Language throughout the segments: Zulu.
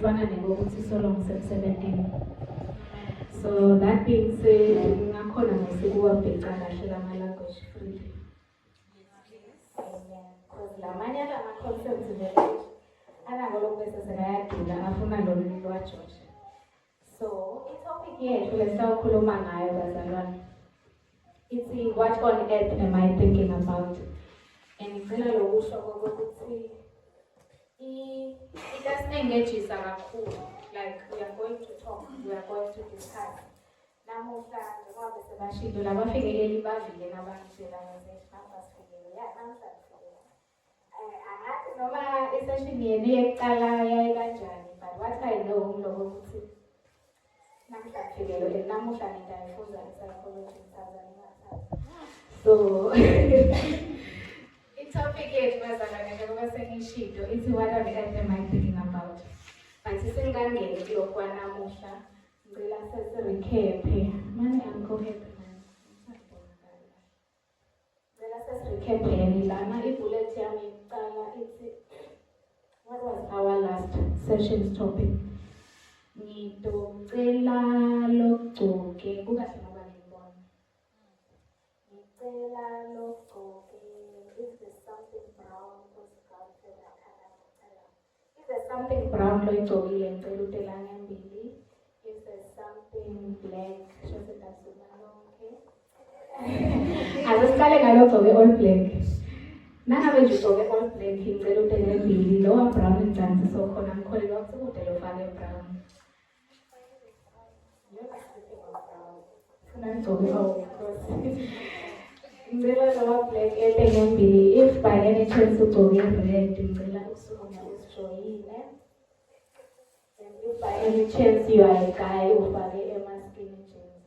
kufana nekokuthi solong semsebentini. So that being said, ngakhona ngesikuwabheca kahle lama-language freely. Because lamanye alama-concepts vele anako lokhu bese sekayadula afuna lolu lwaJoshua. So i-topic yethu lesawukhuluma ngayo bazalwane. It's what on earth am I thinking about? And ngicela lokusho kokuthi it doesn't engage kakhulu. Like we are going to talk, we are going to discuss. Namuhla njengoba bese bashilo labafikeleli bavile nabangitshela ngesethi nabasifikele namhlanje. Angathi noma isession yenu yeqala yayi kanjani, but what I know ngiloko ukuthi namhlanje fikelele namuhla ngidayifunda psychology Tanzania. So topic yethu bazalwane njengoba sengishilo ithi what on earth am I thinking about? But singangeni kuyo kwanamuhla ngicela sesi-recap. Manje angikho-happy manje. Ngicela sesi-recap lana i-bullet yami yokuqala ithi what was our last session's topic? Ngicela Logcoke kukahle ngoba ngibona. Ngicela Logcoke. If there's something brown, if there's something brown, if there's something black, I was calling a lot of all black. Now I just all black, he lower brown and chances so I'm calling up to hotel of brown. If by any chance you go get red, and if by any chance you are a guy who buy a skinny jeans,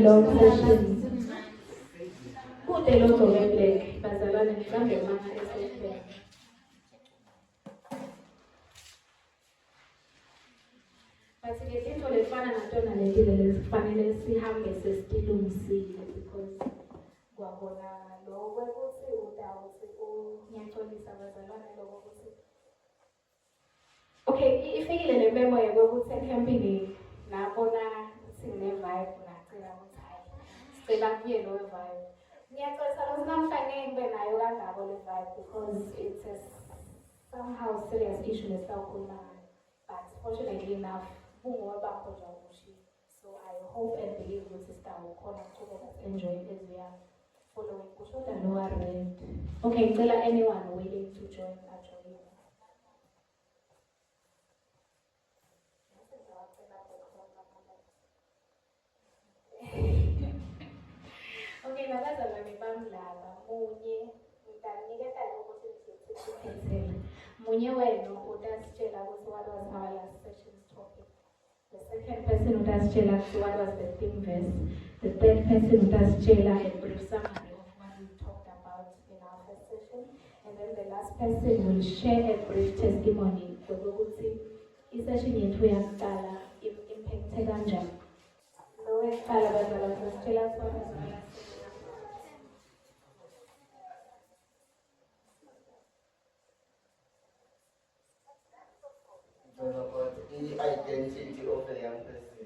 long session. Put a lot of black, Bazalan and Kandamana. But ngezinto lefana natona lezile kufanele sihambe sesilungisile because kwabona lo kwekuthi udawuthi ngiyaxolisa bazalwane lokho ukuthi okay ifikile le memo yokuthi ecampini nabona sine-vibe ngacela ukuthi hayi sicela kuye lo vibe ngiyaxolisa lo namhlanje ngibe nayo kangako le vibe because it's a somehow serious issue lesawukhuluma ngayo but fortunately enough so I hope and believe your sister will call us enjoy it as we are following Kushoda lower rate. Okay, tell anyone willing to join actually. Okay, nabazalwane bami laba munye wenu utasitshela ukuthi what was our last session's topic. The second person who does Chela, what was the theme verse? The third person who does Chela, a brief summary of what we talked about in our first session. And then the last person will share a brief testimony. So we will see this session in Tuyakala, impact Teganja. No one Kala was Chela for us. About the identity of a young person.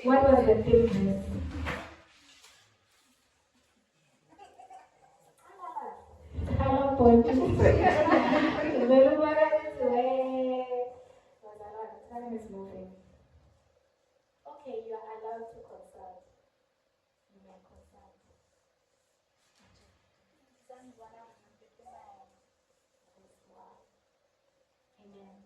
What was the theme? Hello, point. Time is moving. Okay, you are allowed to consult. You may consult. Amen.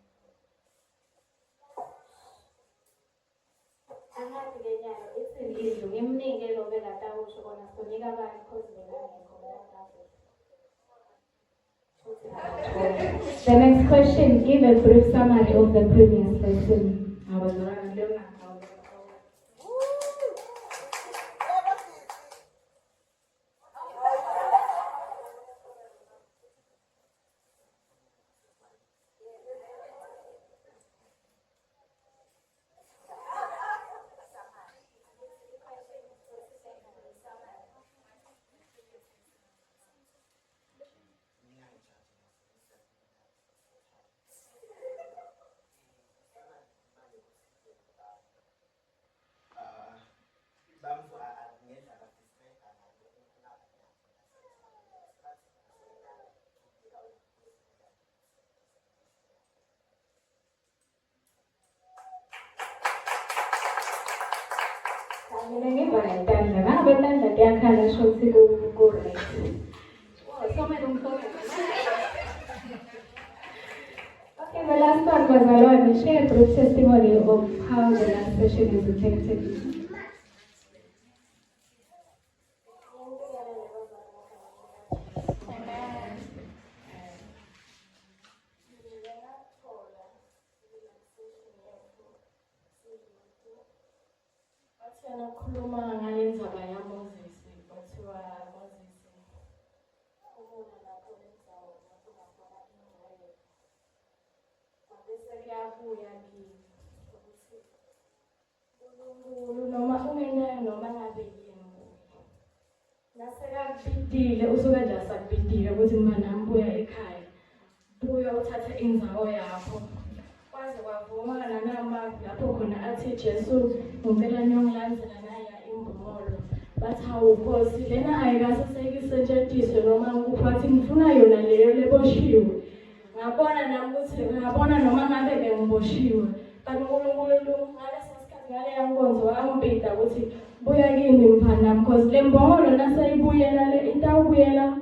Angathi ke nyalo isindizwe ngimnike lo bekatawusho kona sonika abanye because The next question, give a brief summary of the previous lesson. ingadi yakhala sho ukuthi ku-right. Okay, the last one was Alon. Share a brief testimony of how the last session is affected you. Nakhuluma ngalendaba yaMoses bathiwa Moses ubona lapho lenzawo ngakubona ingcwele bese kuyabuya kimi ukuthi uNkulunkulu noma ungenayo noma ngabe yini nasekabidile usuke nje asakubidile ukuthi mina ngibuya ekhaya buya uthatha indzawo yakho kwaze kwavuma nanamavi lapho khona athi Jesu ngempela niyongilandzela naya imbongolo bathi awukhosi lena ayikasesekisetshenziswe noma ngikuphathi ngifuna yona leyo leboshiwe ngabona nami ukuthi ngabona noma ngabe bengiboshiwe kanti uNkulunkulu ngaleso sikhathi ngaleya nkonzo wangibida ukuthi buya kimi mfana because le mbongolo naseyibuyela le into awubuyela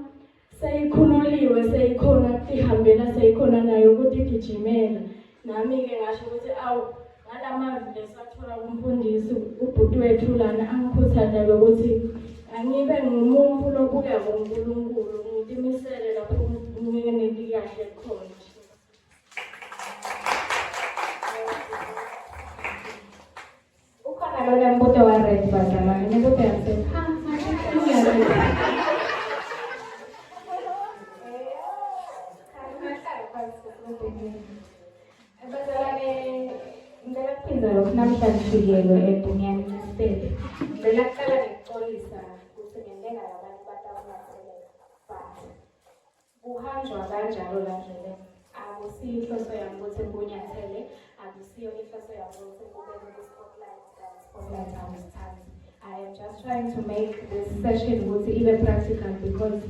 seyikhululiwe seyikhona ihambela seyikhona nayo ukuthi igijimela nami ke ngasho ukuthi awu ngalamavi lesathola kumfundisi ubhuti wethu lana angikhuthaza ukuthi angibe ngumuntu lobuya kuNkulunkulu ngidimisele lapho ngingene kahle khona. Ukhona lona mbuto wa red badala ngibuto yase namhlanje eBunyani State. Ngicela kuqala ngikuxolisa ukuthi ngendenga labantu batawunaselela. But kuhanjwa kanjalo la ndlela. Akusiyo inhloso yami ukuthi ngunyathele, akusiyo inhloso yami ukuthi ngibeke ku-spotlight awusithandi. I am just trying to make this session ukuthi ibe practical because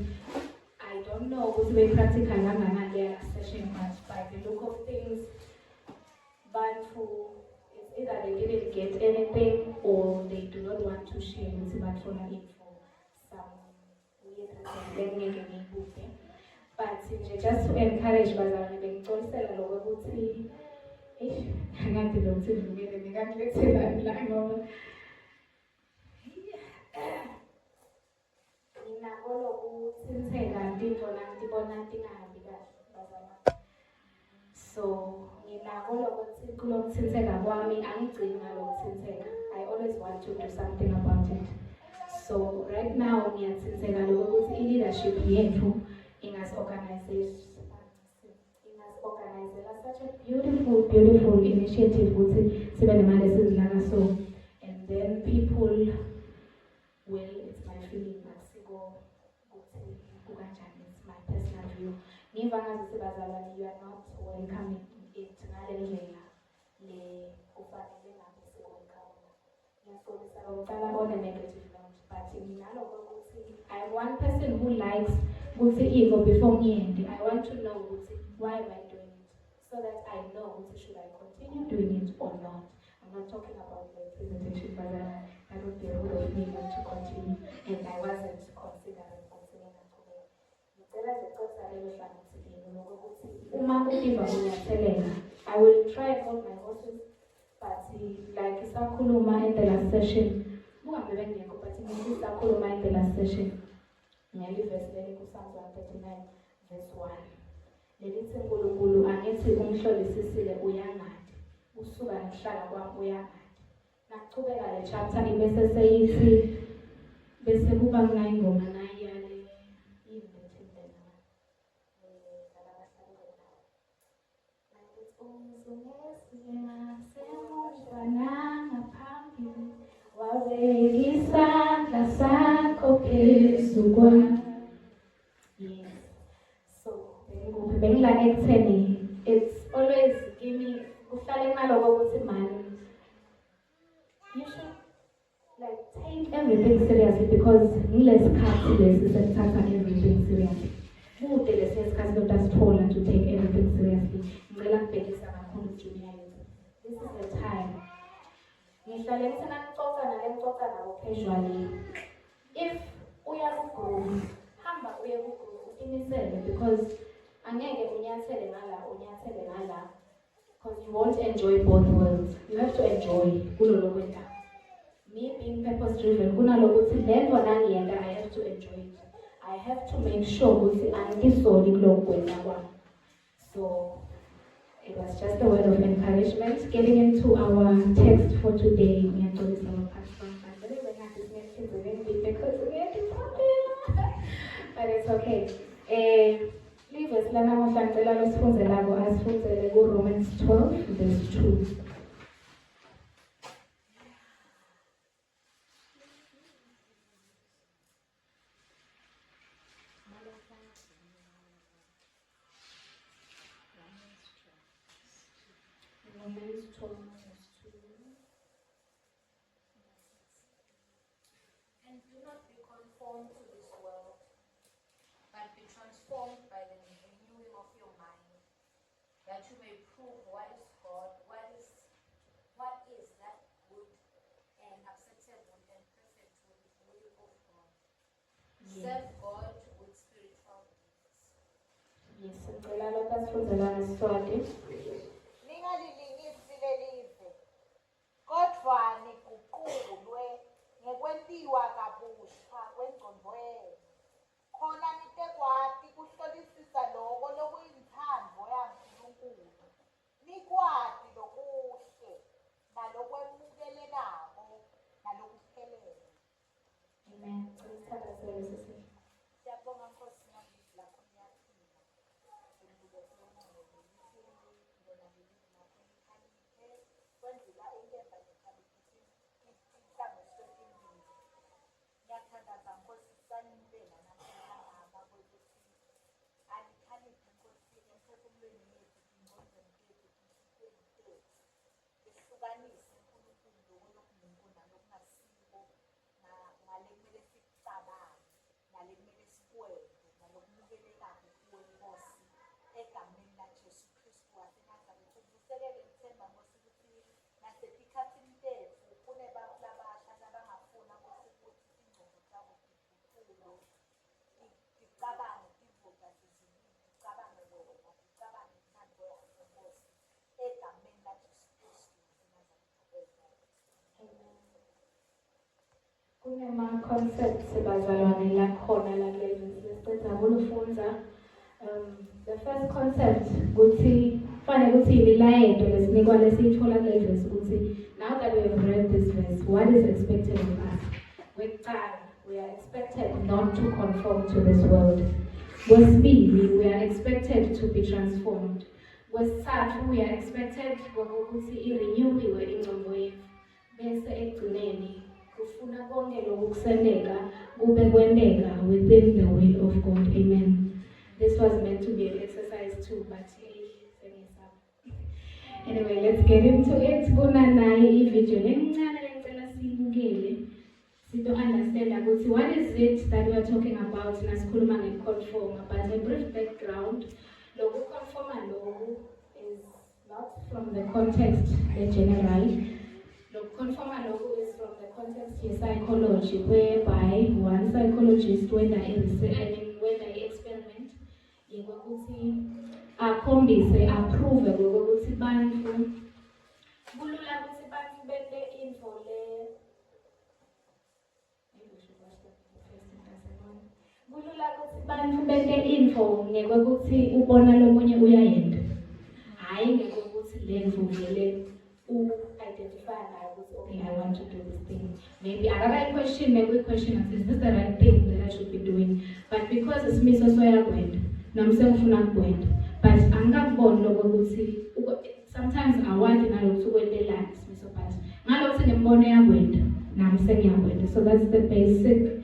I don't know ukuthi be practical kangakanani leya session much, by the look of things, bantu either they didn't get anything or they do not want to share with Batfona info. Some weird reason. But just to encourage bazali bengicolisela lokho ukuthi ngathi lo mthindukele ngikakulethela la ngoba nginako lokuthintheka ndibona tingahambi kahle bazali. So nginako lokuthintheka kwami angigcini ngalokuthintheka. I always want to do something about it. So right now ngiyathintheka lokho ukuthi i-leadership yethu organize such a beautiful initiative ukuthi sibe nemali esizilaka so, and then people will, it's my feeling masiko ukuthi kukanjani, it's my personal view. Ngiva ngathi bazalwane, you are not welcome it ngale ndlela le kufanele ngabe welcome. Ngiyasebenzisa ukuqala on a negative note, but nginaloko ukuthi I am one person who likes ukuthi ego before me. I want to know why am I doing it, so that I know should I continue doing it or not. I'm not talking about the presentation, but that would be rude of me not to continue, and I wasn't considering continuing at all. I will try and hold my horses, but like isakhuluma in the last session, but in the last session. Ngeli verse leli kuPsalm 139 verse 1. Lelithi uNkulunkulu angithi ungihlolisisile uyangadi. Usuka ngihlala kwami uyangadi. Naqhubeka le chapter ibese seyithi bese kuba ngayingoma nayiyale invethindlela. Yes. So, it's always give me you should like take everything seriously because everything seriously. To take everything seriously. This is the time. Casually. if uya ku-group, hamba uye ku-group, uqinisele, because angeke unyathele ngala, because you won't enjoy both worlds. You have to enjoy kulolo kwenda. Me being purpose driven, kunalokuthi lento nangiyenda, I have to enjoy it. I have to make sure ukuthi angisoli kuloko kwenda kwami. So it was just a word of encouragement. Getting into our text for today, but it's okay. Leave us Romans 12, verse 2. Romans 12, verse 2. And do not be conformed to this world, but be transformed by the renewing of your mind, that you may prove what is that good and acceptable and perfect will of God. Yes. Serve God with spiritual gifts. Yes, ngicela lo tasifundela ngesiswati. Ningalilingisi lelize, kodwa niguqulwe ngekwentiwa kabusha kwengqondo yenu, khona nitekwati kuhlolisisa loko lokuyinthando yaNkulunkulu, nikwati lokuhle nalokwemukelekako nalokuphelele. Amen. Sithandazele sisi. Siyabonga Nkosi yami lapho niyaphila. Kwenzela inkemba nekhaliphi ihlanganiswe ezimbili. Ngiyathandaza Nkosi sanibela namhlanje ukuthi alikhaliphi Nkosi emphefumulweni yethu, engqondweni yethu, enhliziyweni yethu. Sihlukanise uNkulunkulu lokuNkulunkulu nalokungasiko, ngale kumele sikucabange, ngale kumele sikwenze, nalokumukelekayo kuwe Nkosi, egameni laJesu Kristu waseNazaretha. Uvuselele ngithemba Nkosi ukuthi nasesikhathini sethu kunebantu labasha labangafuna Nkosi ukuthi ingqondo zabo ziguqulwe, zicabange izinto zezimini, zicabange wena, zicabange inthando yakho Nkosi, egameni laJesu Kristu waseNazaretha. Kunema-concepts bazalwane lakhona la kulezi siceda kulufunza. The first concept ukuthi fanele ukuthi imilayeto lesinikwa lesiyithola kule verse ukuthi now that we have read this verse, what is expected of us? Kwekuqala, we are expected not to conform to this world. Kwesibili, we are expected to be transformed. Kwesithathu, we are expected ukuthi irenewiwe ingqondo yethu. Bese ekugcineni kufuna konke lokhu kusendeka kube kwendeka within the will of God. Amen. This was meant to be an exercise too, but anyway, let's get into it. Kunanayi ivideo lencane lengicela siyibukele to understand ukuthi what is it that we are talking about nasikhuluma nge-conform. But a brief background, loku conforma loku is not from the context general. Loku conforma loku is from the context of psychology, whereby one psychologist when they experiment ukuthi akhombise approve ukuthi bantu kulula ukuthi bantu bente info le kulula ukuthi bantu bente info ngekuthi ubona lomunye uyayenda, hayi ngekuthi le mvuvele identify nayo ukuthi okay, I want to do this thing. Maybe I question, maybe question is this the right thing that I should be doing? But because it's me so yakwenda namsengifuna kwenda, but angakuboni lokho ukuthi sometimes awadi nalokuthi ukwendelani simiso, but ngalokuthi ngembone yakwenda nami sengiyakwenda. So that's the basic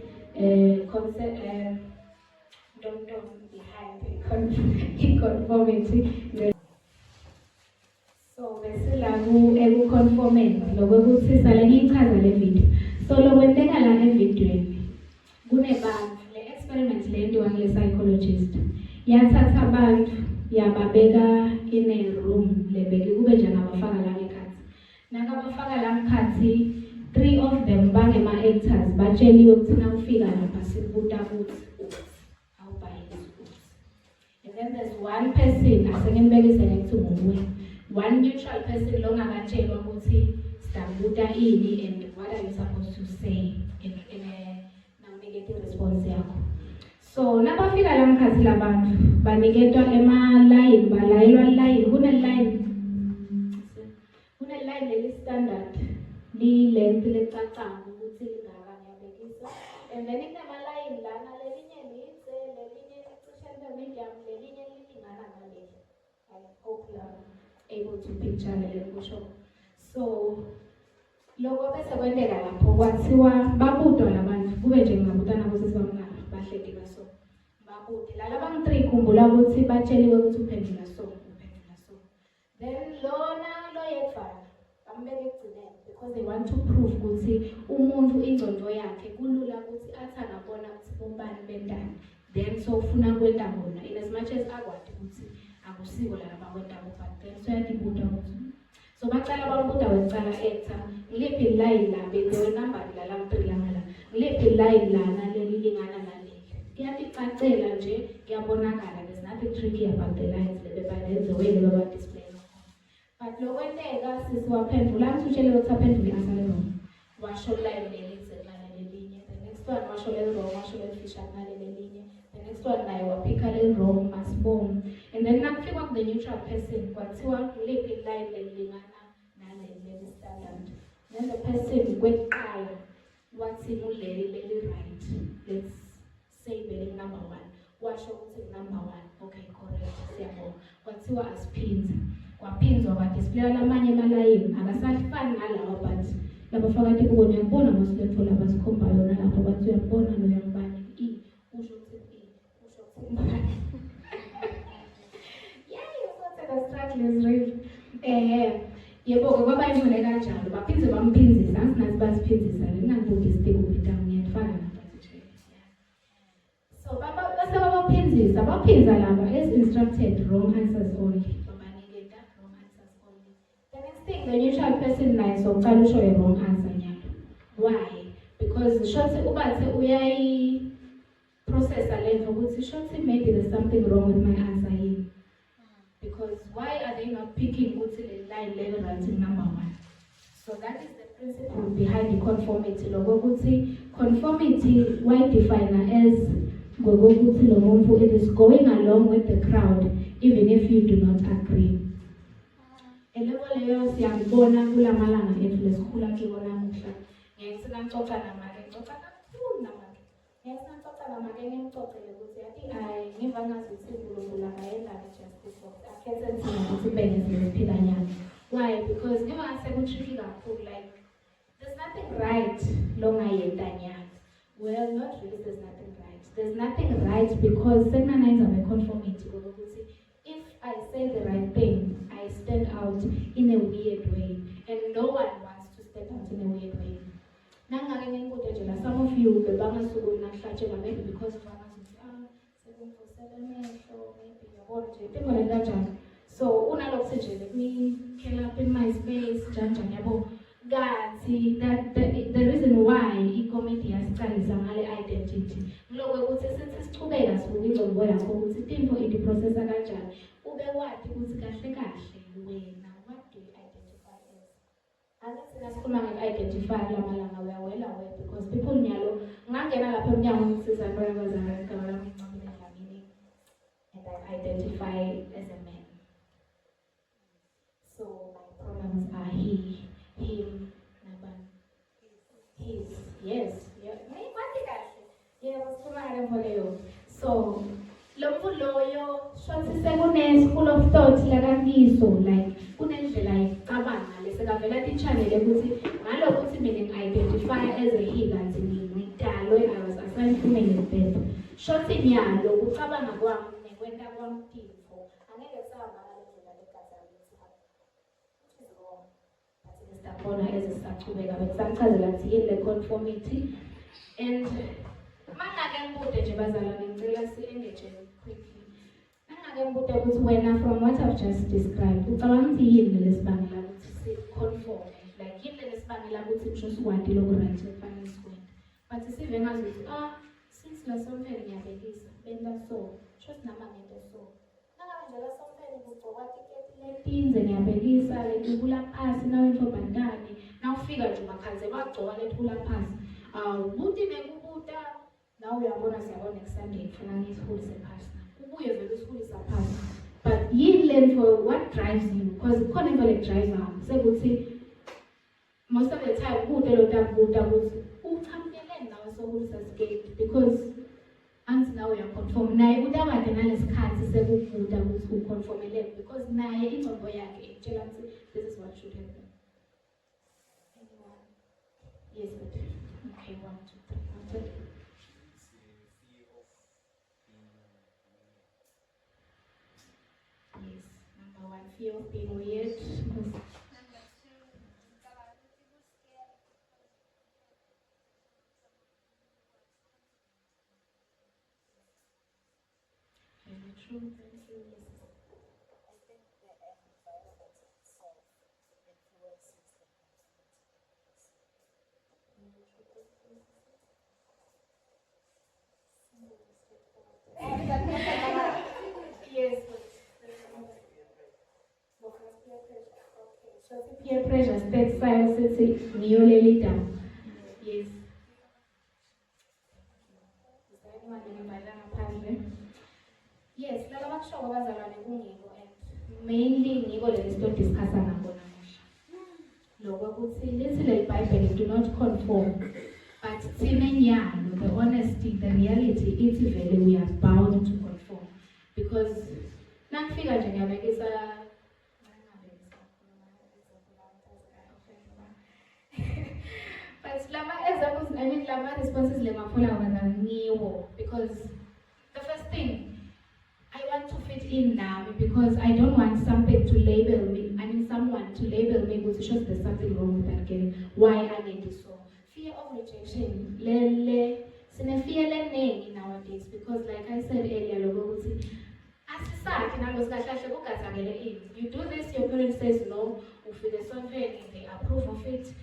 concept behind conformity. So besila ekuconformeni lokuthi sale ngichaza le video. So lokwenteka la evidweni kunebantu, le experiment le yenziwa ngile psychologist yathatha abantu yababeka in a room lebeki kube njengabafaka la ngekhathi nakabafaka la ngekhathi 3 of them bangema-actors batsheliwe ukuthi nawufika lapha sibuta ukuthi awubhayile ukuthi. And then there's one person asengembekisele ukuthi nguwe. One neutral person longakatshelwa ukuthi sidabuta ini and what are you supposed to say in nawunikete response yakho. So nabafika la mkhathi labantu baniketwa ema-line balayelwa line kune-line leli standard li-length lecacayo ukuthi lingaka ngiyabekisa. And then kunama-line lana lelinye lidze lelinye licishe libe medium lelinye lilingana naleli. I hope you are able to picture lekusho. So lokho bese kwenteka lapho kwathiwa babudwa labantu kube nje ngingabutana kusisi bamngaka bahleti kaso babude la labangu-3 khumbula ukuthi batsheliwe ukuthi uphendula so. Then lona loyedvana bambeka ekugcineni because they want to prove ukuthi umuntu ingcondo yakhe kulula ukuthi athi angabona ukuthi bombani bendani then so ufuna kwenda bona in as much as akwadi ukuthi akusiko la bakwenda but then so yakibuda ukuthi so bacala babuda wecala actor ngiliphi line la bedewe number la la-3 langala ngiliphi line lana leli lingana naleli kuyapicacela nje kuyabonakala there's nothing tricky about the lines by the way leba display. But lokwenteka sisiwaphendula mthutshele ukuthi aphendule asalero washo line lelitse nalelinye the next one washo lelirong washo lelifisha nalelinye the next one naye waphika lelirong masibong and then nakufikwa ku the neutral person kwathiwa ngiliphi line lelilingana naleli standard then the person kwekuqala wathi leli right let's say beling number 1 washo ukuthi number 1 okay correct siyabona kwathiwa asiphinza kwaphinzwa kwadisplaya lamanye emalayini akasafani nalawa but labafakade kubona uyabona mosilethola basikhombayo nalapho bathi uyabona noyambani usho ukuthi usho ukuthi mbani the struggle is real. Yebo-ke kwabayingcwele kanjalo baphinze bamphinzisa anginazi basiphinzisa ngingabude isiteki ubhida ngiyafana nabathi so base babaphinzisa baphinza laba as instructed wrong answers only babaniketa wrong answers only. The next thing the neutral person naye sokuqala usho a wrong answer nyalo. Why? Because shothi ubathe uyayi processa lento ukuthi shothi maybe there's something wrong with my answer here. Because why are they not picking the line level writing number 1? So that is the principle behind the conformity. Logokuti conformity, why define as gogokuti lomumfu, it is going along with the crowd even if you do not agree. Elevo leyo siyabona kula malanga ethu lesikhula kibona muhla. Ngeke sinamxoxa namake ngixoxa kakhulu namake. Ngeke sinamxoxa namake ngimxoxele ukuthi yathi ngiva ngazi isimbulungula kayenza justice for why? Because never tricky like there's nothing right long well, not really there's nothing right. There's nothing right because segments are a conformity. If I say the right thing, I stand out in a weird way, and no one wants to step out in a weird way. Some of you maybe because of so let me kill up in my space, that the reason why committee has studied some identity. Since it's too big as we will go in the process of what do you identify as? Unless identify we are well aware because people know and I identify as a man. So my pronouns are he, him, naban, his. Yes. So loyo shothi sekune school of thought lakakiso like kunendlela icabanga lesekavela tichannel ukuthi ngalokuthi mina identify as a he kanti ngidalwe I was assigned female at birth. Shothi nyalo kucabanga kwami nekwenta kwami tifo angeke sahamba ngalendlela legazi which is wrong. But sisabona ezisachubeka besachazela ukuthi in the conformity and mangake ngibude nje bazalwane ngicela si-engage quickly. Mangake ngibude ukuthi wena from what I've just described ucabanga ukuthi yini lesibangela ukuthi si-conform like yini lesibangela esibangela ukuthi ngisho sikwatile oku-right okufanele sikwenze. But sive ngazi ukuthi since lasompeni ngiyabekisa benta so sho sinama ngento so nangabe nje lasompeni kugcokwa tiketi letinze ngiyabekisa letibula phasi nawentobhantane nawufika nje makhaze bagcoka letibula phasi buti nekubuta nawe uyabona siyabona next Sunday kufuna ngiyisihulise phasi ubuye vele usihulisa phasi. But yini lento what drives you because khona into le driver sekuthi most of the time kude lo tabuta ukuthi uchamkeleni nawe sokulisa skate because until now you are conform naye udabade nalesikhathi sekuvuda ukuthi uconformeleke because naye ingqondo yakhe itshela ukuthi this is what should happen. Anyone? Yes, but okay, 1, 2, 3. Yes, number 1, fear of being weird. Very true, very true, yes. I think the environment itself influences the Yes, so peer pressure state science niyoleli down. Yes. Is there anyone engabalanga ngaphandle? Yes, laba bakushoyo bazalwane kungiko and mainly ngiko le discuss ngakho namuhla. Lokho ukuthi lithi le Bible do not conform. But thina nyalo, the honesty, the reality, it's vele we are bound to conform. Because nangifika nje ngiyabekisa but lama examples, I mean lama responses lemafuna ngiwo because the first thing I want to fit in now because I don't want something to label me. I mean someone to label me because just there's something wrong with that girl. Why I need this so? Fear of rejection. Sine fear learning nowadays because like I said earlier, you do this, your parents says no, they approve of it,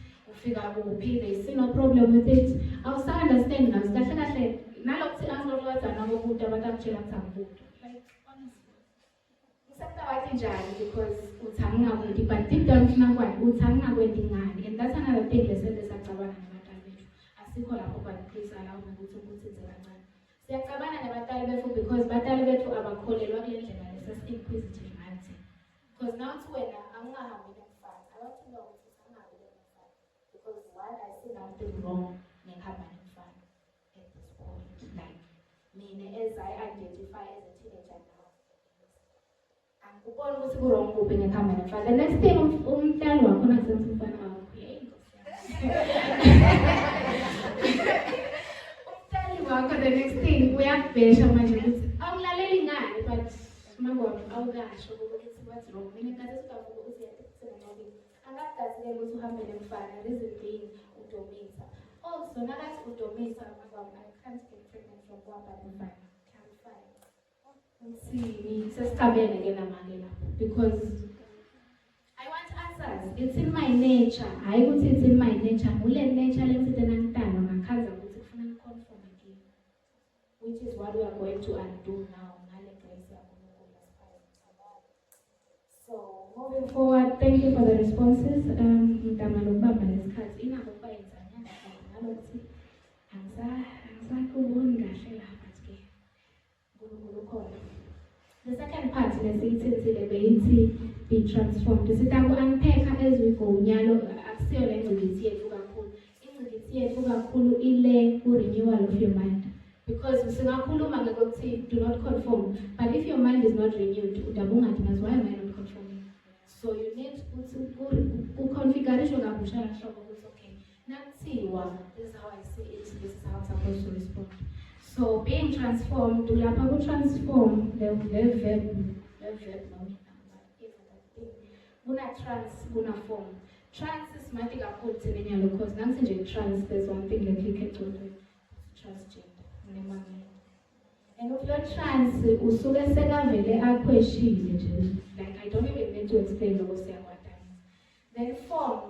they see no problem with it. I was understanding now, like honestly. Because but deep down and that's another thing they said this because batali bethu abakholelwa kule ndlela inquisitive mindset because now it's when angahambi nemfana I want to know ukuthi angahambi nemfana because one I see nothing wrong ngihamba nemfana at this point like mina as I identify as a teenager now angikubona ukuthi ku-wrong kuphi ngihamba nemfana the next thing umntwana wakho nakusenza umfana wakho the next thing uyakubhesha manje ukuthi awulaleli ngani but mangona awukasho ukuthi what's wrong mina ngathi sibavuka ukuthi yathi angakazile ukuthi uhambe nemfana reason being udomisa also nakathi udomisa mangona I can't get pregnant from kuhamba nemfana clarify uthini sesikhabene ke namake lapho because I want answers it's in my nature hayi ukuthi it's in my nature ule nature lengithi nangitana ngakhaza ukuthi kufuna ngiconform again which is what we are going to undo now. So moving forward, thank you for the responses. The second part, be transformed. This is unpack as we go. Renewal of your mind. Because do not conform. But if your mind is not renewed, why am I not conforming? So you need to configure okay. Now see what this is how I see it, this is how I'm supposed to respond. So being transformed, to transform the verb form. Trans is mathing a code in because trans, there's one thing that we can do transgender. And if you're trans, like I don't even need to explain what time. Then form,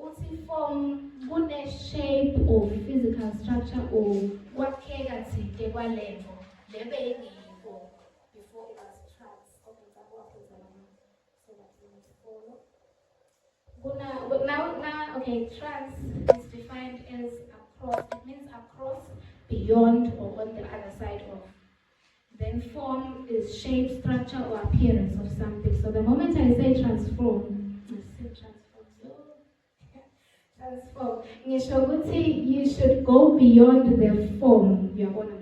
uthi form kune-shape or physical structure or kwakheka thide kwalevo lebeyingekho before it was trans. Okay, so that you must follow. Now, okay, trans is defined as across. It means across, beyond, or on the other side of. Then form is shape, structure, or appearance of something. So the moment I say transform, transform. You should go beyond the form. You are going to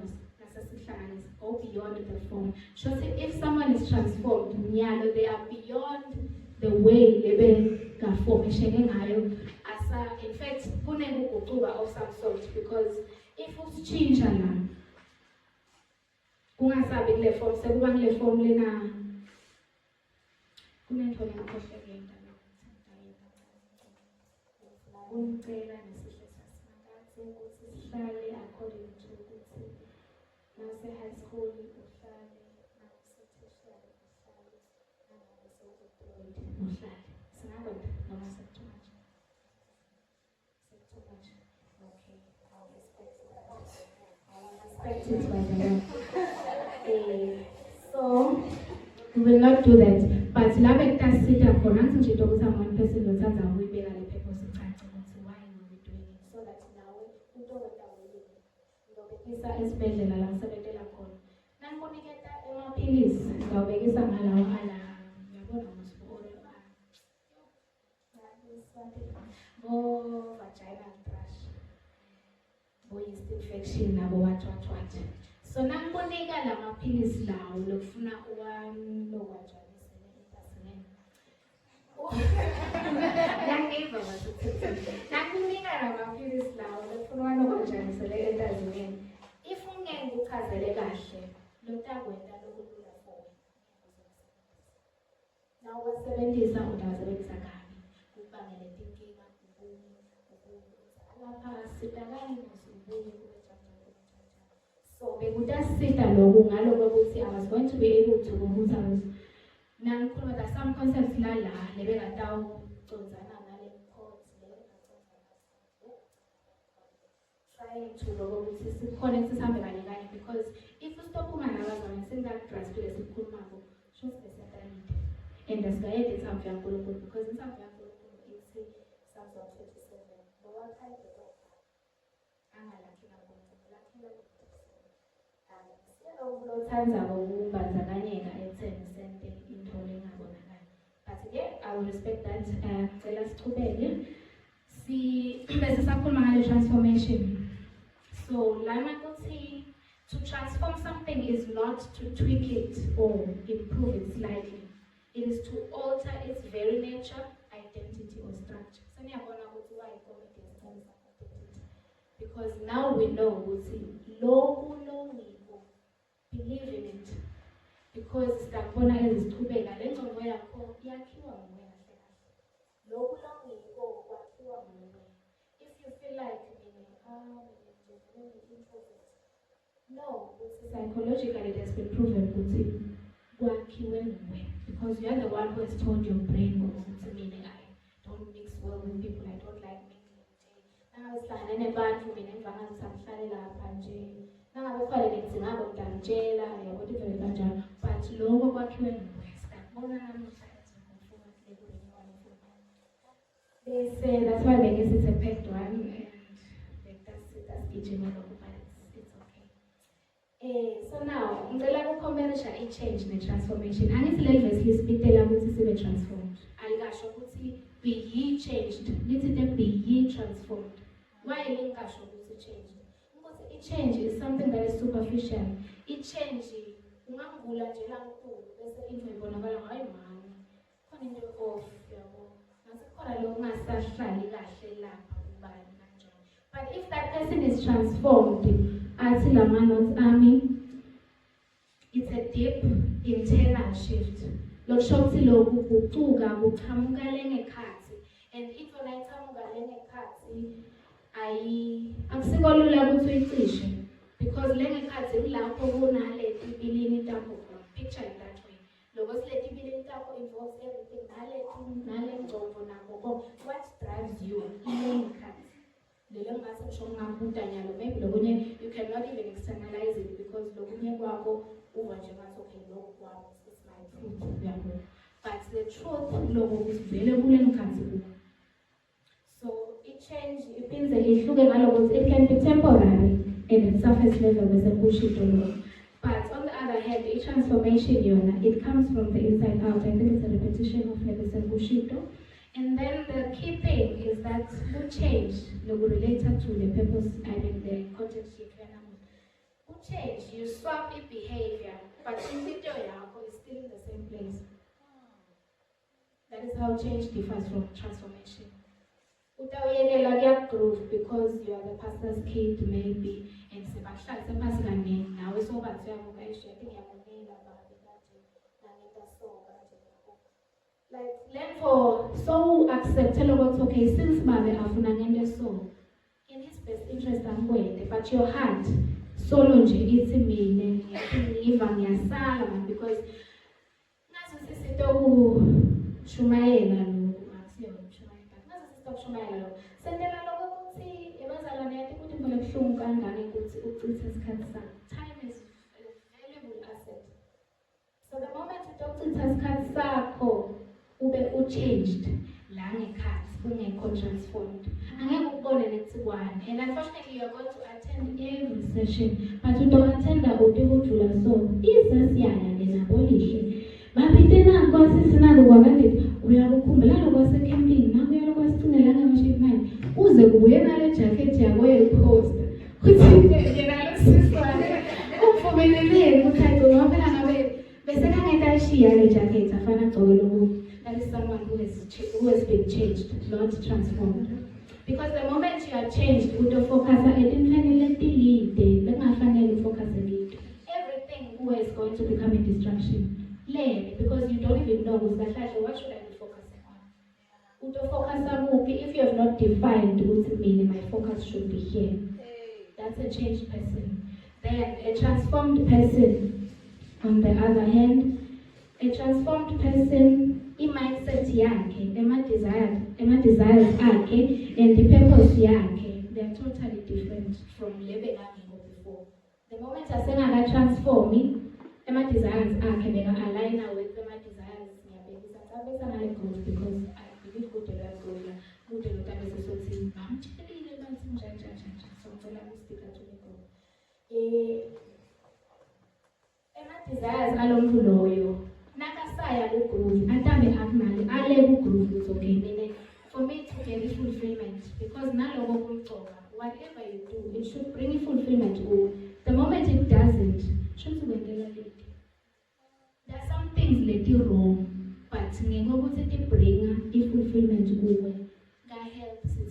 go beyond the form. So if someone is transformed, they are beyond the way they formation in fact, of some sort, because if it's change kungasabi kule form sekuba kule form lena kunenthona ngakhohlekela uncela nesihle sasingathi ukuthi sihlale according to ukuthi nase high school uhlale nase tertiary uhlale nase deployed uhlale singakwenza noma too much okay I'll respect it by the way. So we will not do that. But labe kutasita khona nje into ukuthi one person lothatha ukuyibeka le purpose ucace ukuthi why are we doing it, so that nawe into oyidawulile ngobekisa esibhedlela la ngisebenzela khona nanikuniketa amaphilisi ngawubekisa ngalawo ala yabona masibuore bo vaginal thrush bo yeast infection nabo what. So nanikunika la maphilisi lawo lokufuna uwanokwajanisele entasini. Yangiva wasithethe. Nakunika la maphilisi lawo lokufuna uwanokwajanisele entasini. If ungeke uchazele kahle, lotakwenda lokulula for. Now wasebenzisa utawasebenzisa kabi. Kubangele inkinga lapha sitakani nosibuye. So bekudasita lokhu ngaloko ukuthi I was going to be able to ukuthi I was nangikhuluma that some concepts la lebekatawucondzana nale codes trying to lokho ukuthi sikhona sihambe kanye kanye, because if stop unganabazana singakgrasp lesikhulumako sho sesentalite and asingayede insamvu yaNkulunkulu, because insamvu yaNkulunkulu ithi Psalms 127 lowakhayibheka angalakhi kakhulu lakhela ulothanda ukubandakanyeka ekutheni into engabonakali. But again, I will respect that. Cela sichubeke bese sakhuluma ngale transformation. So lana kuthi to transform something is not to tweak it or improve it slightly. It is to alter its very nature, identity, or structure. Saniyabona ukuthi why comedy is identity, because now we know ukuthi lo believe in it, because siyabona ezichubeka le ngqondo yakho yakhiwa nguwe kahle kahle. Lokhu longiko kwakhiwa nguwe. If you feel like no, psychologically it has been proven ukuthi kwakhiwe nguwe, because you are the one who has told your brain ukuthi meaning I don't mix well with people, I don't like mingling nje. Nangabehlangane nebantu mina ngivanga ngisamhlale lapha nje. Nangabekhwale ngizingabo ngidamtshela yabo different kanjalo, but lokho kwakhiwe nguwe. Siyabona namuhla ezingumfuma they say that's why they guess it's a packed one, and that's gijima lokho, but it's okay. So now ngicela ukucomparisa i-change ne-transformation. Angithi le verse lisipitela ukuthi sibe transformed, alikasho ukuthi be ye changed, lithi the be ye transformed. Why lingasho ukuthi changed? Change is something that is superficial. Change ungangula nje lankulu bese into ibonakala hayi mani khona into off yabo nasikhona lo kungasahlali kahle lapha kubani kanjalo. But if that person is transformed, athi la manots ami, it's a deep internal shift. Lokusho ukuthi lokhu kuguquka kuqhamuka lengekhathi, and into layiqhamuka lengekhathi akusikolula ukuthi uyicishe, because lengekhathi kulapho kunale tibilini tambo. Picture it that way. Lokho sileti bilini lakho involves everything. What drives you? Main cut. Maybe you cannot even externalize it because it's my truth. But the truth is available. So it changes, it means that it can be temporary and at surface level as a bullshit. But on the other hand, the transformation, it comes from the inside out. I think it's a repetition of the bullshit. And then the key thing is that who change, related to the purpose, the context you can who change, you swap your behavior, but in video is still in the same place. That is how change differs from transformation. Groove because you are the pastor's kid, maybe, and now it's over to like learn for so accept okay, since Mother Afunangende so in his best interest I'm going, but your heart solo it's me because Shumaela sendela lokho ukuthi ebazalwane yathi ukuthi ngibona kuhlungu kangaka ukuthi uchithe isikhathi sakho. Time is a valuable asset. So the moment uchitha isikhathi sakho ube uchanged la ngekhathi ungekho transformed, angeke ukubone nekuthikwani. And unfortunately you are going to attend every session, but you don't attend uthi kujula so isasiyana lena bolihle bapitena kwasisina kwakade uyakukhumbula lokwasecamping nakuya lokwasicingela ngamashipmani uze kubuye nale jacket yakho yeposter uthi yena losiswane ukuvumeleleke ukuthi ngoba ngabe bese kangetashiya le jacket afana gcoke lokho. That is someone who has been changed, not transformed. Because the moment you are changed, focus everything who is going to become a distraction. Because you don't even know what should I be focusing on. If you have not defined what mean, my focus should be here. That's a changed person. Then a transformed person, on the other hand, a transformed person, mindset yakhe, desires akhe, and the purpose yakhe, they are totally different from living before. The moment I say I transform me, desires akhe, they are aligned with my desires. Because I believe good desires along loyo. Nakasaya groove, atambe akmali, ale groove is okay. For me to get the fulfillment, because whatever you do, it should bring you fulfillment. The moment it doesn't, there are some things that are wrong, but they bring the fulfillment. God helps it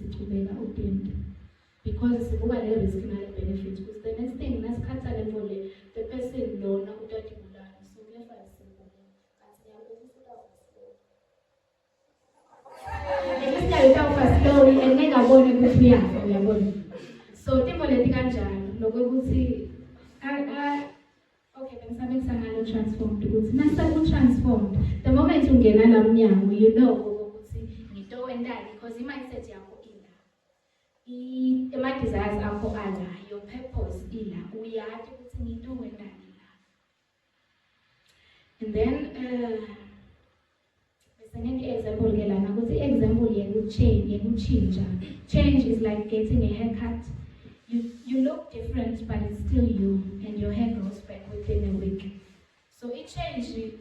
because it's a risk and a benefit. Because the next thing, the person knows that so therefore so okay, transformed. The moment you get you know because you might set my desires are for Allah, your purpose we are to and then change is like getting a haircut. You look different, but it's still you, and your hair grows back within a week. So it changes.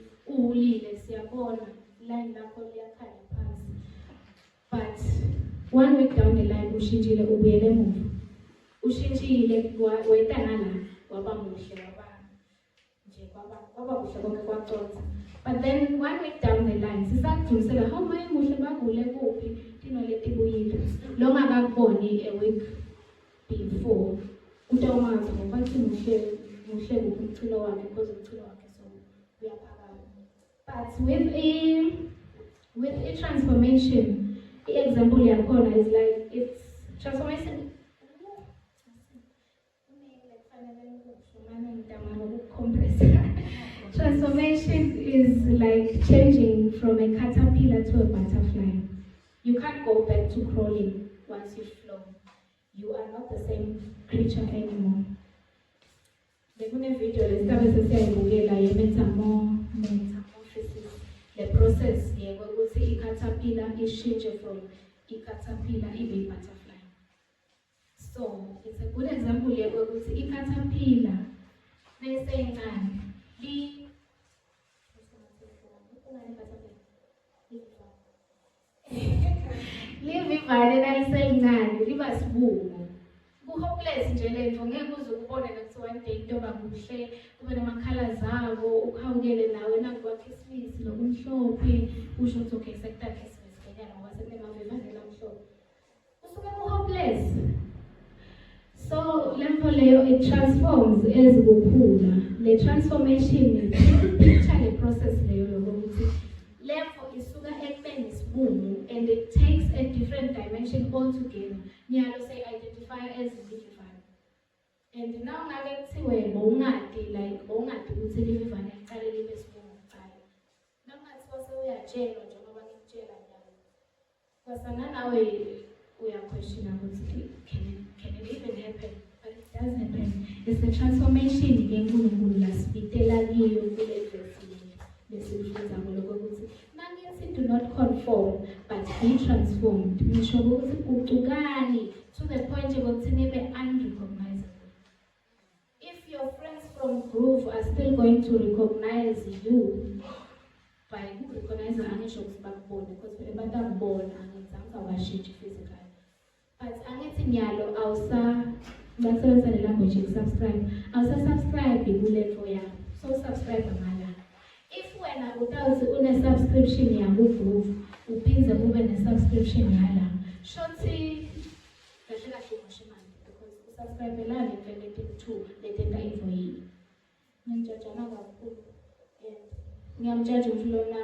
But 1 week down the line, ushintshile ubuyele emuva. Ushintshile wetangala waba muhle waba kuhle konke kwaqotha. But then 1 week down the line, sisagcinisela how my muhle bagule kuphi tino letibuyile. Lo ngakakuboni a week before. Utawumazi ngoba kuthi muhle kuphi umchilo wakhe because umchilo wakhe so uyaphakama. But with a transformation, the example yakhona is like it's transformation. Transformation is like changing from a caterpillar to a butterfly. You can't go back to crawling once you've flown. You are not the same creature anymore. Video lesitabe sesiyayibukela ye-metamorphosis. The process ukuthi i-caterpillar ishintshe from i-caterpillar ibe i-butterfly. So it's a good example ukuthi i-caterpillar neseyincane livivane naliselincane liba sibungu. Ku-hopeless nje lento ngeke uze ukubone nokuthi one day into yoba kuhle kube namakhala zabo ukhawukele nawe nakubakhisimusi nokumhlophe usho ukuthi okay sekuthatha ikhisimusi ngenyanga ngoba sekunemavivane amhlophe usuke ku-hopeless. So lempo leyo it transforms as kukhula. Le transformation picture le process leyo lokuthi lempo isuka ekubeni isibungu and it takes a different dimension altogether. Nyalo say identify as livivane. And now ngabe kuthiwe bowungadi like bowungadi ukuthi livivane liqale libe sibungu kuqala. Nangathiwa sewuyatshelwa njengoba ngikutshela njalo. Kwasana nawe uyaquestiona ukuthi can it even happen? But it does happen. It's the transformation ngenkulunkulu lasibitela kiyo kule verse lesifundako lokuthi mangithi do not conform but be transformed. Ngisho ukuthi ucukani to the point yokuthi nibe unrecognizable. If your friends from Groove are still going to recognize you by recognize angisho ukuthi bakubone because vele batakubona angizange awashintshi physically. But angithi nyalo basebenzisa le language yokusubscribe. Awusa-subscribe kulevo yakho. So subscribe amala. If wena utawuthi une-subscription yaku-Groove, uphinde kube ne-subscription yala. Shothi kahle kahle umoshe imali because usubscribe-elane vele two letenta info yini. Ngiyamjajana kakhulu and ngiyamjaja umfulona.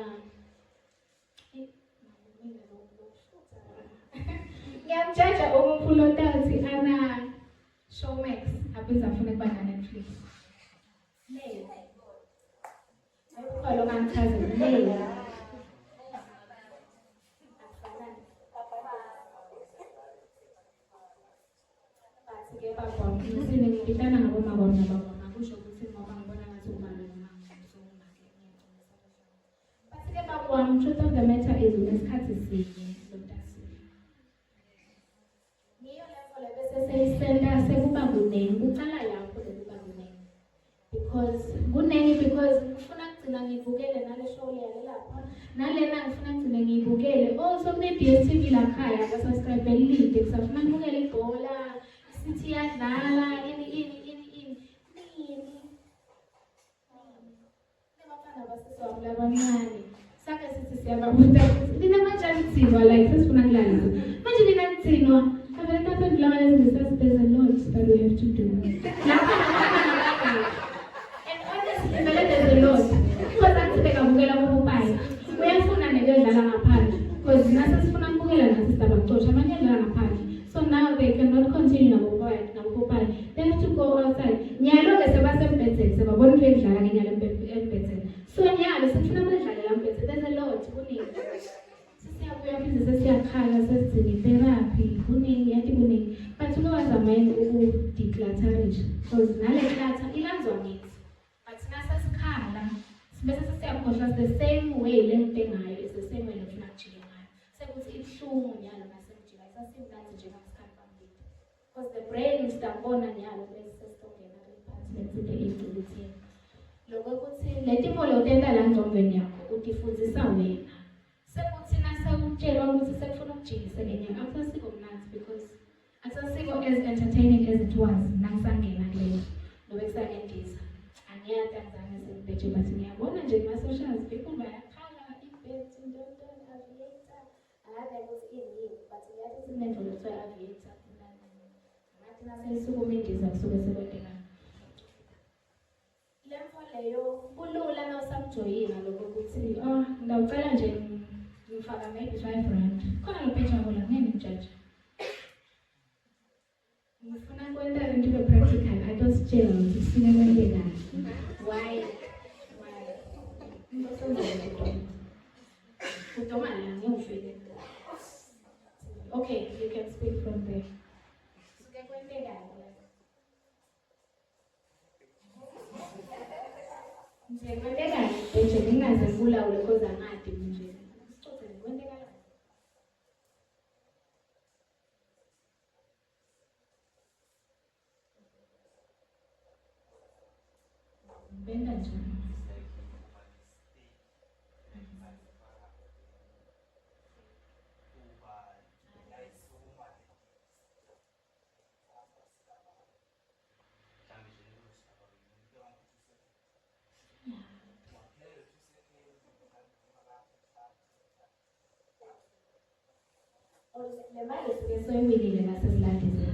Ngiyamjaja umfulotawuthi ana Showmax abiza afuna ukuba na-Netflix. Leyo. Ayikho kanchaze leyo. Bathi-ke baba ngizini ngibitana ngabomabona babona kusho ukuthi ngoba ngibona ngathi ubani noma ngizongake ngiyaqinisa. Bathi-ke baba truth of the matter is unesikhathi sinye lokutasini. Ngiyo level bese seyisenda sekuba kunengi kuqala lapho lekuba kunengi. Because ngifuna kugcina ngibukele nale show leyo lapha nalena ngifuna kugcina ngibukele also kune-DStv lakhaya abasubscribe elide kusafuna ngibukele ibhola sithi yadlala ini nebafana basiswabo labancane sake sithi siyababuza ukuthi lina manje anithinwa like sesifuna kulala manje lina nithinwa avele taphendula ngalezi ngesathi there's a lot that we have to do vele there's a lot because akusibeka bukela kokupayi uyafuna nekuyodlala ngaphandle because nase sifuna kubukela nathi sitabacosha amanye adlala ngaphandle so now they cannot continue nabopopayi they have to go outside nyalo-ke sebasembethele sebabona into edlala ngenyalo embethele so nyalo sifuna bedlalela mbethele there's a lot kuningi sesiyabuya phinde sesiyakhala sesigcina itherapy kuningi yathi kuningi but ukowazameni ukudeclutterisha because nale clutter ilanzwa ngithi but nasesikhala bese sesiyakhohlwa the same way lento engayo is the same way lofuna kujike ngayo sekuthi ibuhlungu nyalo nasemjika sasimnandi nje ngasikhathi phambili because the brain sitabona nyalo bese sesitongena lephansi lensiphe ey'gcikithini lokho ukuthi le nto lotenta la ngcondweni yakho utifundzisa wena sekuthi nasewutshelwa ukuthi sekufuna ukujikise ngenyanga akusasikho mnanzi because akusasikho as entertaining as it was nangisangena kuleyo nobe kusangendiza angiyati angizange sengibheje but ngiyabona nje kuma-socials people bayakhala ibhethi ntonto aviator angazi ukuthi ini but ngiyathi sinento lothiwa aviator ngathi naseyisukuma indiza kusuke sekwenteka le mfo leyo kulula nawusakujoyina lokho ukuthi ngidawucela nje ngifaka maybe 5 rand khona lophetha ngola ngeke ngimjaje ngifuna kwenza into practical atositshela ukuthi sine kwente kahle why Okay, you can speak from there. Nje kwente kahle nje ngingaze ngibulawule cause angadi nje. Sixoxe nje kwente kahle. Benda njani? Le mali suke soyimilile nasezilandini.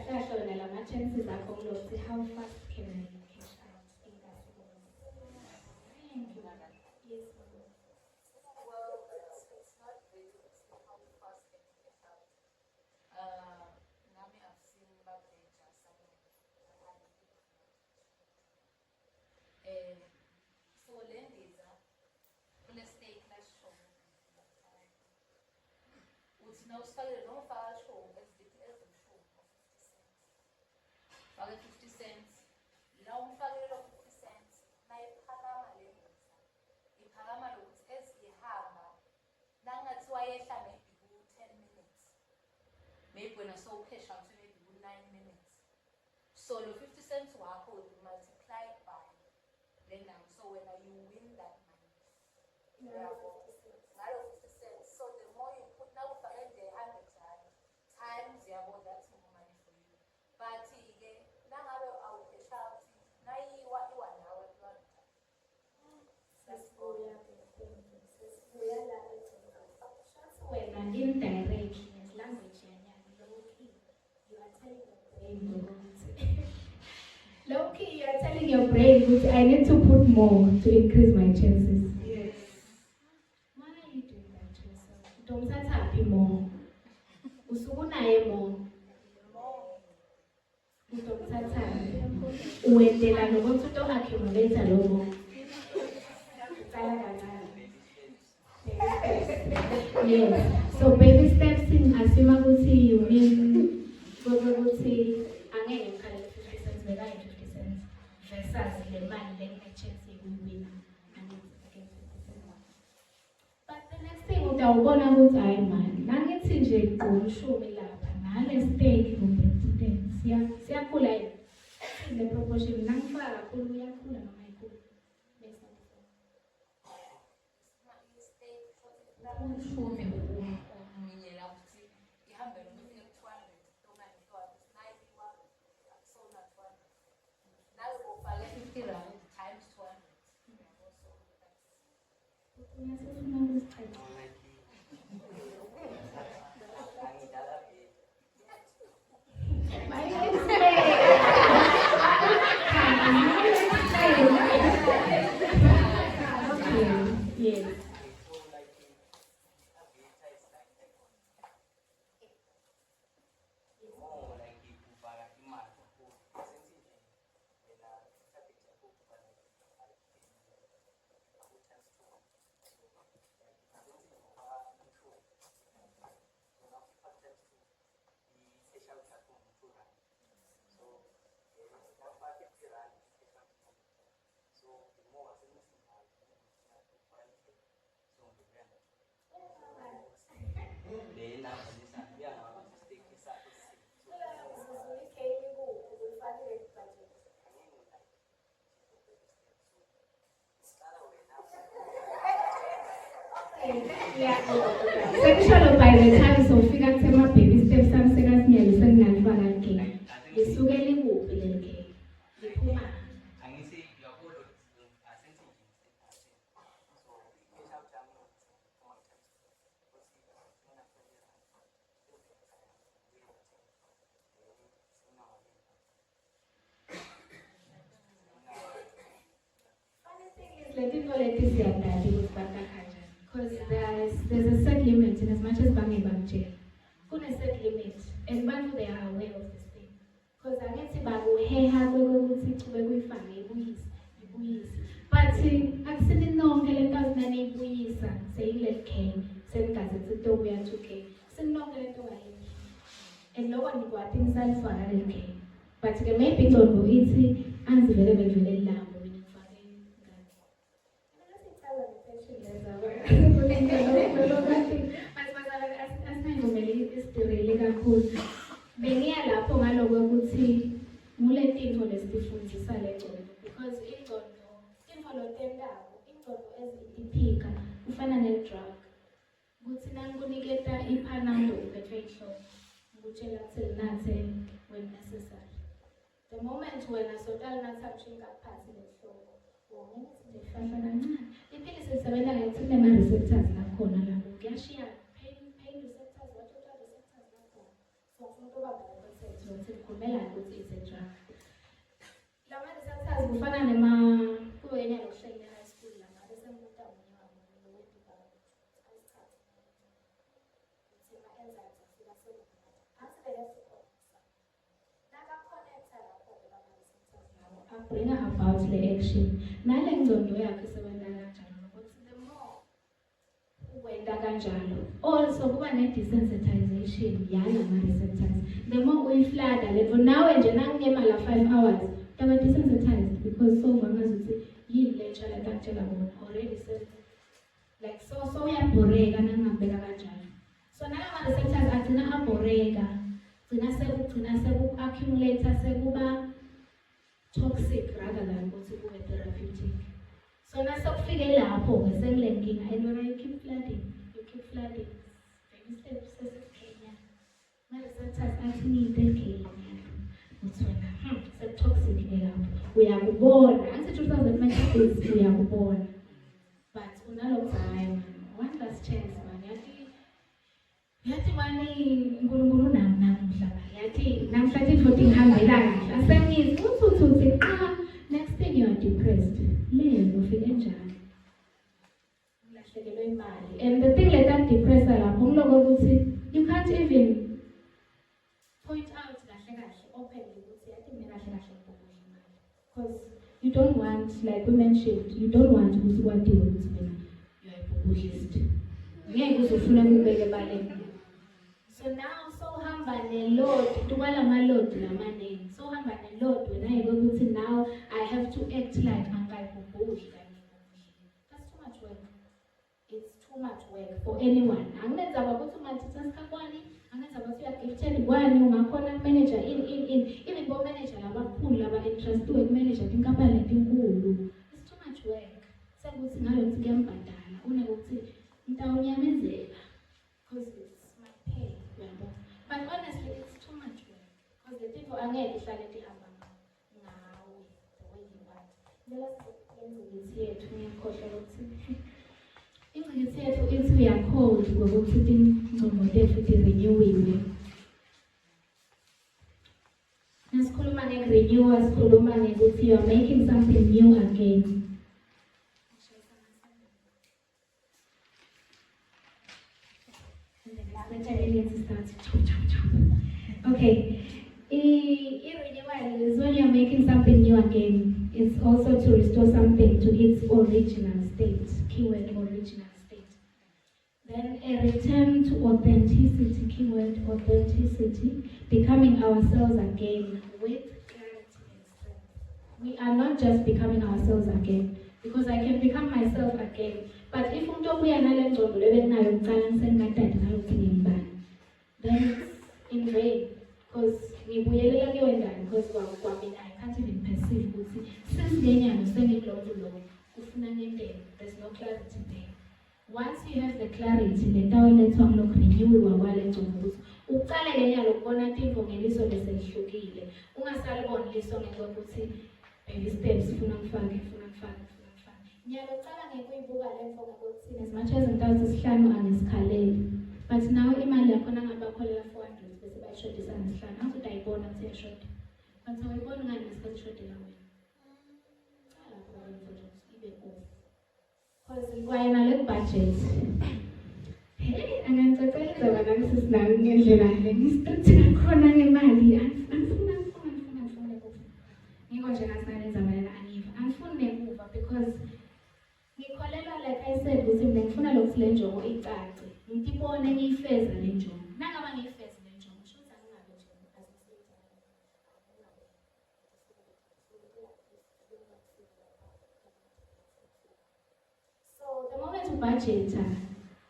Kahle wena la ma-chances akho kulokuthi how fast can I cash out ingasibo. Thank you. Yes, ma'am. Well, it's not really how fast can you get out. Nami I've seen Babeja so lendiza kule stake la show. Uthi nawusifakile noma ufaka show ezidetails show 50 cents. La umfakile lo 50 cents nayiphakama lendiza. Iphakama lokuthi ezihamba nangathi wayehla maybe ku 10 minutes. Maybe when I saw cash out maybe ku 9 minutes. So lo 50 cents wakho you multiply it by then so when you win that money. Yeah. Ngalo 50 cents. So the more you put now ufake nje 100 times yabo that's more money for you. But ke nangabe awu cash out nayiwa iwanawe yona. Sasibuya la wena indirectly as language yanyana low-key you are telling your brain ukuthi low-key you are telling your brain ukuthi I need to put more to increase my chances. Yes. Why are you doing that to yourself? Utomthathaphi more? Usukunaye more? Utomthathaphi? Uwendela nokuthi uto-accumulate lo more? Uqala kancane. Yes. So baby steps in assume ukuthi you mean ukuthi angeke ngikhalele 50 cents bekayi 50 cents versus le mali lengine-chance yokuyiwina angithi against 50 cents. But the next thing utawubona ukuthi hayi mani nangithi nje qolishumi lapha nale stake kumbe siyakhula yini le proportion nangifaka kakhulu uyakhula noma ayikhuli. Ushumi uminyela ukuthi ihambe noma ifike ku 200 noma ngihlwa nayiwa sona 200 nawe ufake 50 rand times 200 also Uyasifuna ukusichela. Yes. Sexual by the time sofika kusema baby steps sami sekasinyali senginalifaka kile. Lisuke likuphi lelike? Liphuma. Let it know let this year that it was because there's a set limit in as much as bangi bangje. Kuna set limit and bantu they are aware of this thing. okay. But-ke maybe ingqondo ithi angizivele bevele lambo mina ngifake ingane. Asinayivumeli isitireli kakhulu. Bengiya lapho ngaloko ukuthi mule tinto lesifundisa le ngqondo because ingqondo tinto lotendako ingqondo ezitiphika kufana ne-drug kuthi nanikuniketa iphanado uphethwe ihloko ngikutshela kuthi linathe when necessary. The moment wena sotalinatha mshinga phansi lehloko wongenza ndifahla kancane iphilisi lisebenza ngokuthi kunema-receptors nakhona lapho kuyashiya pain receptors what-total receptors nakhona so umuntu obamba le-concept ukuthi kumelani ukuthi it's a drug. Lama-receptors kufana kuyenye lokuhlekile high school lama bese umuntu amunyaka wedibaba ukuthi ma-enzymes afika bring about the action. Nale ngqondo yakhe isebenza kanjalo ukuthi the more uwenda kanjalo also kuba ne-desensitization yalama-receptors. The more uyiflada level nawe nje nangingemala 5 hours aba desensitized because so vangazi ukuthi yini le ntsha lento akutshela bona already like so uyabhoreka nangingabheka kanjalo. So nalama-receptors agcina abhoreka gcina seku-accumulate sekuba toxic rather than ukuthi kube therapeutic. So nasokufike lapho-ke sekule nkinga and when you keep flooding baby steps sesikhenya ma-receptors athi niyintekeli uthi wena sekutoxic-ke lapho uyakubona angithi 2026 uyakubona but unalokhu hayi man one last chance man yathi mani uNkulunkulu namhla yathi namhlanje futhi ngihambela kahle asengizi uthi next thing you are depressed leyo ufike njani ulahlekelwe imali and the thing like that depressor lapho ngiloko ukuthi you can't even point out kahle openly ukuthi yathi mina kahle ngibhukule imali because you don't want like we mentioned you don't want ukuthi kwatiwe ukuthi mina you are a bubulist ngeke uzofuna ukubeka ebaleni. So now sohamba ne-load tukwalama-load lamaningi sohamba ne-load wena ukuthi now I have to act like angayibhubhuli kanye ngibhubhile. That's too much work. It's too much work for anyone. Angenza ukuthi ungatithaska kwani angenza ukuthi uyagifted kwani ungakhona manager in even bo manager labakhulu laba-interested manager tinkampani letinkulu. It's too much work. Sekuthi ngalo ukuthi kuyambhadala unokuthi ngitawunyamezela because it's my pay. But honestly, it's too much work because the people are not decided to have now the way you want. The last thing here to me, if we are called, we will put in some renewing. Renewal, you are making something new again. Okay, renewal is when you're making something new again. It's also to restore something to its original state. Keyword original state. Then a return to authenticity. Keyword authenticity. Becoming ourselves again with clarity and strength. We are not just becoming ourselves again because I can become myself again. But if we don't then it's in vain because I can't even perceive there's no clarity there. Once you have the clarity, baby steps as much as but now imali yakhona ngabakholela 400 bese bayishodisa ngesihlanu awuzodayibona ukuthi yashoda but awuyiboni ngani ngesikhathi ishodela wena lapho wenza ibe off because kwayena le budget angangicacela bana ngisisinayo ngendlela le ngistrictly khona ngemali angifuna ngikho nje ngasingalenza mina angifuni nekuva because ngikholelwa like I said ukuthi mina ngifuna lokhu le njongo icace ngitibone ngiyifeza le njongo nangaba ngiyifeza le njongo shothi angingabe nje budget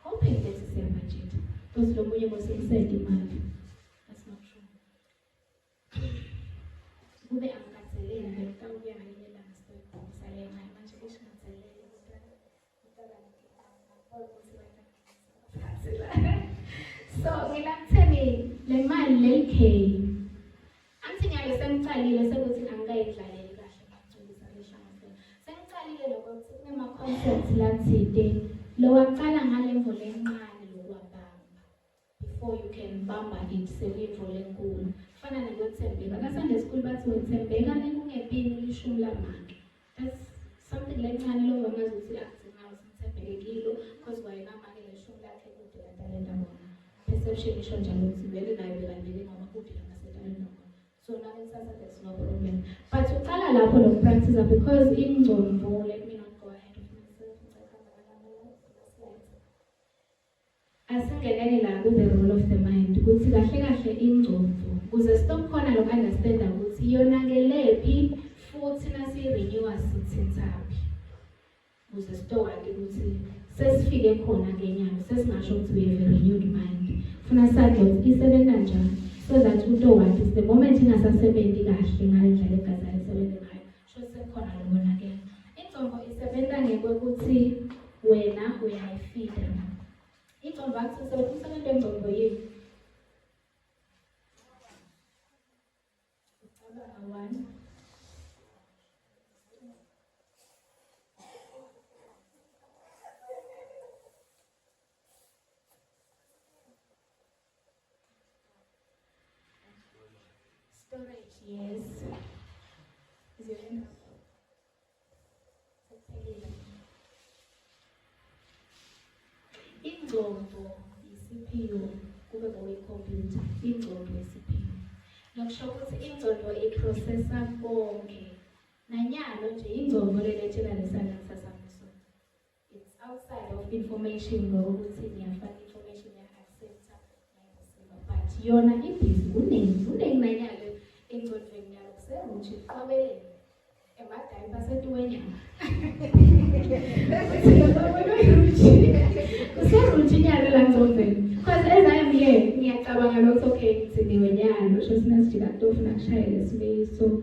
hoping that siya budget because lo munye mosekusenda imali. That's not true. Kube angikathelele ngikuya ngelinye ilanga sizoyikhulisa le mali manje ishingathelele so ngilakutheni le mali lelkhe angithi nyalo sengicalile sekuthi angikayidlaleli kahle ngicubisa lehlanganisela sengicalile lokuthi kunema-concepts lathide lowaqala ngalemvo lencane lokwabamba before you can bamba it sekuyimvo lenkulu fana nekwethembeka ka-Sunday school bathi wethembeka nekungepini lishumi lamake. That's something lencane longazi ukuthi akudingayo sithembeke kilo because wayenamake leshumi lakhe kude latalenda bona perception isho njalo ukuthi vele nayo bekanele ngoba kude langasetalenda bona so nakusasa there's no problem but uqala lapho lokupractice because ingqondo let me not go ahead of myself asingenele la ku-the role of the mind ukuthi kahle kahle ingqondo kuze stop khona loku-understanda ukuthi yonakelephi futhi nasiyi-renewa sithithaphi kuze sitokade ukuthi sesifike khona ngenyanga sesingasho ukuthi we have a renewed mind funa sadle ukuthi isebenza njani so that utokade the moment ingasasebenzi kahle ngale ndlela egazi alisebenze ngayo sho sekhona lokonakela ingqondo isebenza ngekwekuthi wena uyayifida ingqondo akuthi usebenzisa lento engqondo yini ucabanga one storage yes is your hand up ingqondo yi-CPU kube ngowe-computer ingqondo yi-CPU nokusho ukuthi ingqondo iprocessa konke nanyalo nje ingqondo lelethela lesandla kusasamiso it's outside of information ngokuthi ngiyafaka information ya-accepta ngiyayisiva but yona ibhizi kuningi nanyalo engqondweni yalo kuseruthi kwabelene emadayipha setuwenyama kuseruthi nyalo langqondweni because as I am here ngiyacabanga lokho okay ngitsiniwe nyalo sho sinasijika tofuna kushayele sibeyiso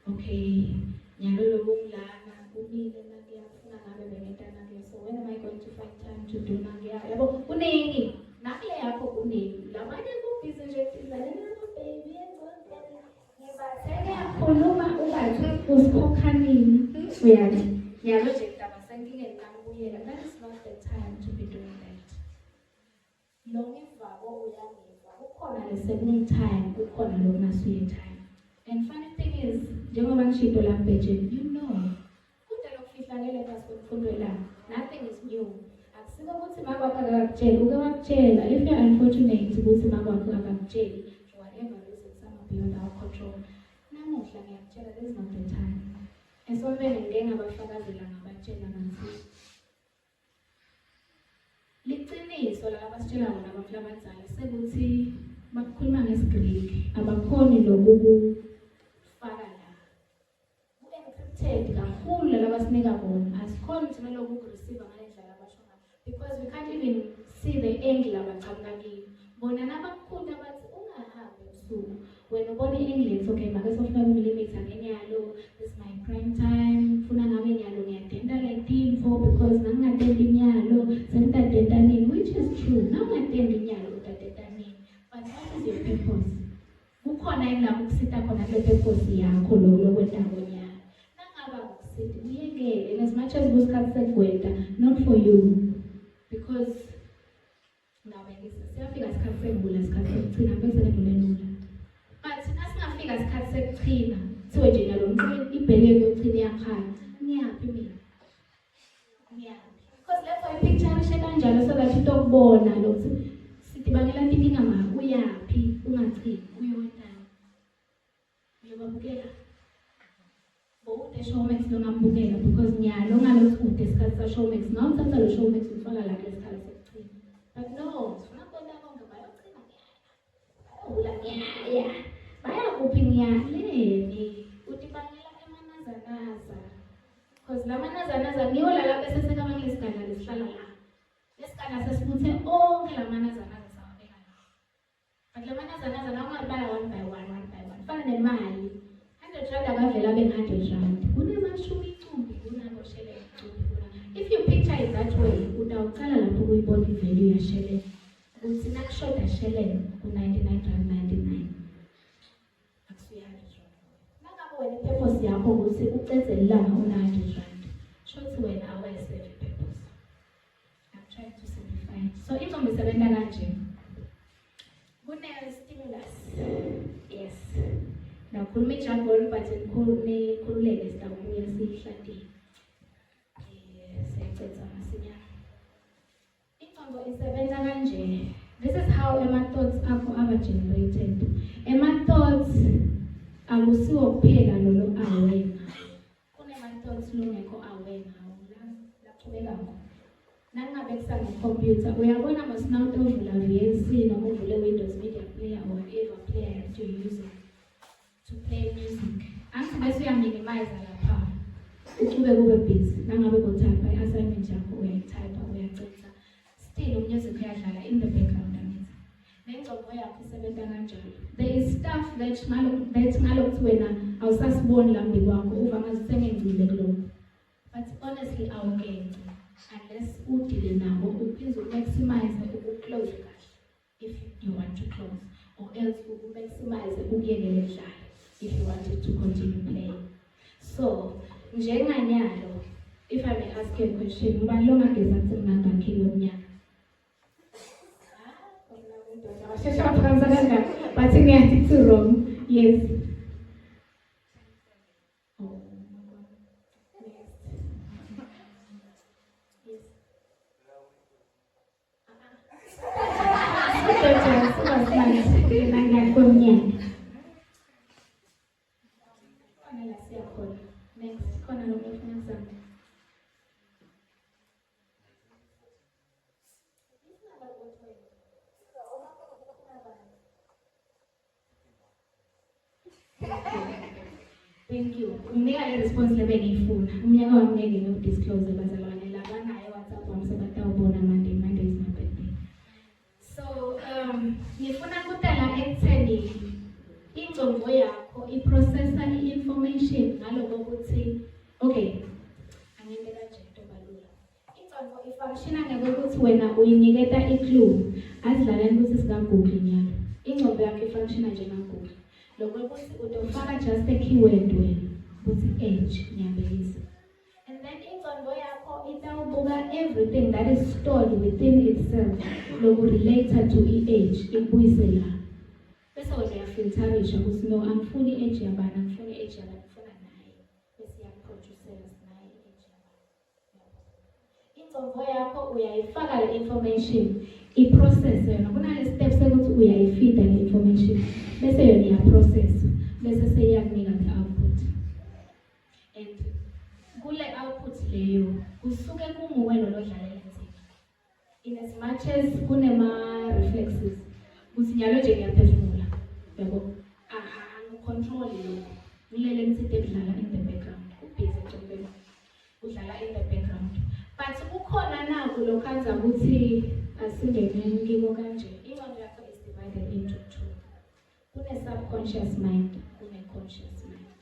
okay nyalo lokungilana kumile nakuyafuna ngabe bengentana ke so when am I going to find time to do nakuya yabo kuningi nakule yakho kuningi lamanye kubhizi nje sizalela baby ngibatheke yakhuluma ungathi usikhokha nini uyazi nyalo nje kudaba senkingeni nakubuyela that is not the time to be doing that lo ngivako uyangiva kukhona le-second time kukhona lo kunasuye time and funny thing is njengoba ngishito la mbejeni you know kude lokufihlakele phasi kwemfundo la nothing is new akusiko ukuthi makwakho akakutshela uke wakutshela if you're unfortunate ukuthi makwakho akakutsheli whatever reason some are beyond our control namuhla ngiyakutshela this is not the time esombele ngike ngabafakazela ngabatshela ngathi liqiniso la abasitshela bona abantu abadala sekuthi bakhuluma ngesiGreek abakhoni lokufaka la ku-encrypted kakhulu labasinika bona asikhoni ukuthi melokhu ukureceive ngale ndlela abasho ngayo because we can't even see the angle abacabanga kiyo bona nabakhulu abathi ungahambi ebusuku wena ubona i-English okay make sofuna ukumlimita ngenyalo this is my prime time funa ngabe nyalo ngiyadenda like info because nangingadendi inyalo sengitadenda nini which is true nangingadendi inyalo utadenda nini but what is your purpose kukhona yini lapho kusita khona le purpose yakho lokwenda ngonyalo nangaba ngokusithi uyekele and as much as kusikhathi sekugweda not for you because nawe siyafika isikhathi sekugula isikhathi sekugcina bese nebulelula but nasingafika isikhathi sekuchina siwe nje nyalo ngicela ibhele yokugcina iyakhala ngiyaphi mina ngiyaphi because let's say picture ishe kanjalo so that utokubona lokho sithi bangela inkinga ma uyaphi ungachini uyonani uyababukela bowude Showmax longambukela because nyalo ngalokho ude isikhathi sa Showmax ngawo uthatha lo Showmax ufaka la isikhathi sekuchina but no sifuna kwenda konke bayogcina nyaya bayakuphi ngiyaleni uthi bangela emanazanaza because la manazanaza niyo la bese sekabangile isigala lesihlala la lesikhala sesibuthe onke lamanazana azawabeka lapho. But lamanazana ungabala one by one. Fana nemali. 100 rand akavela abe 100 rand. Kunemashumi icumbi kunabo shele icumbi kuna. If you picture it that way, utawuqala lapho kuyibona i-value yashele. Ukuthi nakushoda shele ku-99.99. Akusuye 100 rand. Nangabe wena i-purpose yakho ukuthi ucede ilanga una-100 rand. Shothi wena awuyiserve i-purpose. I'm trying to simplify it. So income isebenza kanje. Kune-stimulus. Yes. Nakhuluma ijabule but nikhululeke sitabuya siyihlandile. Siyacedza masinyane. Ingqondo isebenza kanje. This is how ama-thoughts akho aba-generated. Ama-thoughts akusiwo kuphela lolo aware. Kunema-thoughts lungekho aware ngawo. Laqhubeka ngakho. Nangabe kusane-computer, uyabona masinawuthi uvula VLC noma uvule Windows Media Player or whatever player that you're using to play music. Angithi bese uyaminimize lapha. Ucube kube busy. Nangabe bothapha i-assignment yakho uyayitypa, uyacedza. Still music uyadlala in the background angithi. Nengqondo yakho isebenza kanjalo. There is stuff that ngalokuthi wena awusasiboni la mbi kwakho uva ngathi sengengcile kulokho. But honestly awukenci. Unless udile nabo uphinde umaximize ukuclose kahle if you want to close, or else umaximize ukuyekela edlala if you wanted to continue playing. So njenganyalo, if I may ask you a question, ngubani lo ngageza ukuthi ngingangakhi lomnyaka? But it's wrong. Yes. Oh. Thank you. Unika response lebengifuna. Umnyaka wami ngeke ngidisclose bazalwane labanayo WhatsApp wami sebatawubona Monday is my birthday. So ngifuna kudala ekutheni ingqondo yakho iprocessa i-information ngaloko ukuthi okay angeke kanje tobalula. Ingqondo ifunctiona ngokuthi wena uyiniketa i-clue azidlaleni ukuthi sika Google nyalo. Ingqondo yakho ifunctiona njenga-Google. Lokho ukuthi utofaka just a keyword wena ukuthi age ngiyabekisa. And then ingqondo yakho itawubuka everything that is stored within itself loku related to i-age ibuyise la. Bese wena uyafilterisha ukuthi no angifuni i-age yabani, angifuni i-age yabani, ngifuna naye. Bese iyakuproducers naye i-age yabani. Ingqondo yakho uyayifaka le information i-process yona. Kunale steps ukuthi uyayifeeda le information. Bese yona iyaprocess. Bese seyakunika the output. And kule output leyo kusuke kunguwe lodlalela insika. In as much as kunema-reflexes, kuthi nyalo nje ngiyaphefumula. Yabo, angicontrol lokho. Ngilele ngithi ekudlala in the background. Ubhizi ecubeni. Udlala in the background. But kukhona nakho lokhanza ukuthi asingene ngiko kanje. Ingqondo yakho is divided into two. Kune-subconscious mind, kune-conscious mind.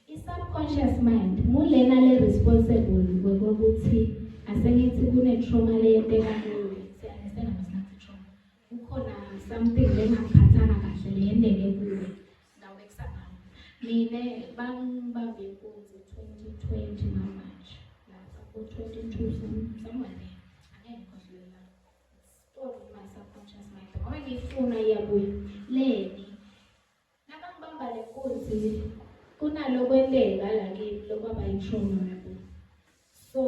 I-subconscious mind mulena le-responsible wekokuthi asengithi kune-trauma leyenteka kuwe. Si-understand amasinati trauma. Kukhona something lengaphathanga kahle leyenteke kuwe. Ngawubekisa ngawo. Mina bangibambe inkunzi 2020 March. Lapha ku-22 somewhere there. Angeke ngikhohliwe. Stored in my subconscious mind. Ngoba ngifuna iyabuya. Leni. Nabangibamba le nkunzi kunalo kwenteka lakini lokwaba yi-trauma yabo. So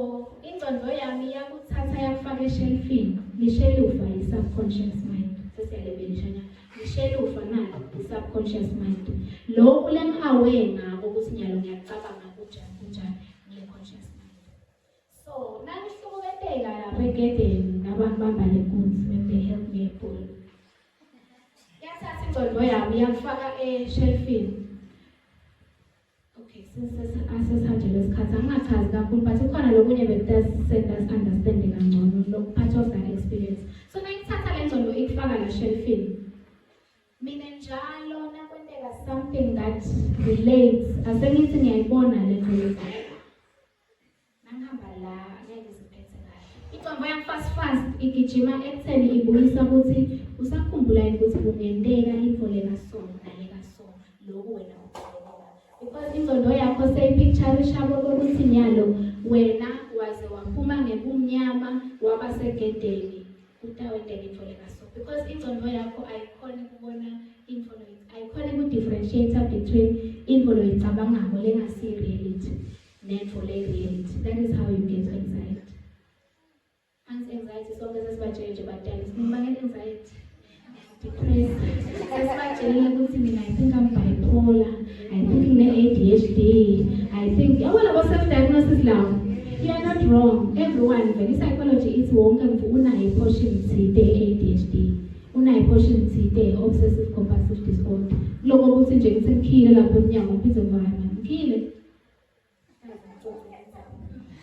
ingqondo yami yakuthatha yakufaka eshelfini. Lishelufa yi-subconscious mind. Sesiyalebelishanya. Lishelufa nalo i-subconscious mind. Lokhu lengi-aware ngako ukuthi nyalo ngiyacabanga kunjani ngile-conscious mind. So nangihlukumezeka lapha egedeni nabangibamba le nkunzi when they help me pull. Yathatha ingqondo yami yakufaka eshelfini. Okay, asesanje lesikhathi angingachazi kakhulu but kukhona lokunye bekutesenda understanding kangcono lo part of that experience. So nangithatha le nzondo ikufaka la shelfini. Mina njalo nakwenteka something that relates asengithi ngiyayibona le nto. Nangihamba la ngeke ngiziphethe kahle. Icombo yami fast igijima ekutheni ibuyisa ukuthi usakhumbula ukuthi kungenteka into lena so naleka so lokho wena because inzondo yakho seyipicture ishabo ukuthi nyalo wena waze waphuma ngebumnyama waba segedeni utawendeka into lena so because inzondo yakho ayikhona ukubona influence ayikhona ukudifferentiate between influence ecabangako lengasi reality netful reality. That is how you get anxiety. Anxiety sonke sesibatshelile badala sinibangela anxiety depressed sesibatshelile ukuthi mina I think I'm bipolar, I think ngine-ADHD, I think yabo labo self-diagnosis lawo. You are not wrong. Everyone vele psychology ithi wonke mfu unayo i-portion thide ADHD, unayo i-portion thide obsessive compulsive disorder. Lokho ukuthi nje ngithi ngikhile lapho emnyango ngiphize environment ngikhile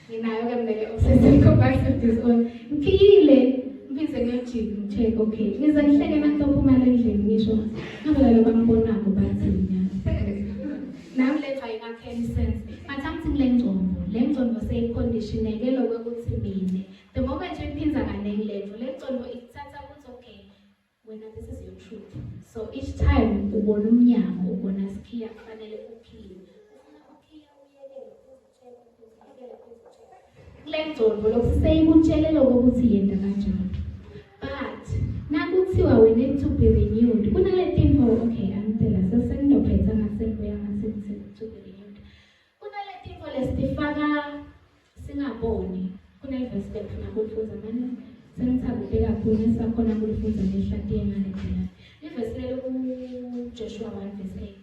nginayo ke mina obsessive compulsive disorder ngikhile ngiphize ngiyojika ngi-check okay ngize ngihleke nantophumala endlini ngisho ngabe lalo bangibonako bathina nami letha ingakheni sense but angithi le ngcondo seyiconditioneke lokuthi mina the moment uyiphinza kaningi levo le ngcondo ikuthatha ukuthi okay wena this is your truth so each time ubona umnyango ubona sikhiya kufanele uphile ufuna ukhiya uyekele le ngcondo lokhu seyikutshelele ukuthi yenda kanjalo but nakuthiwa we need to be renewed kunale tinto okay angitela sesengidophetha ngasembuya ngasemthini to be renewed kunale tinto lesifaka singaboni kunevesi befuna ukufunza manje sengithabile kakhulu ngisakhona ukufunza ngehlati yengane njalo ivesi lelo kuJoshua 1:8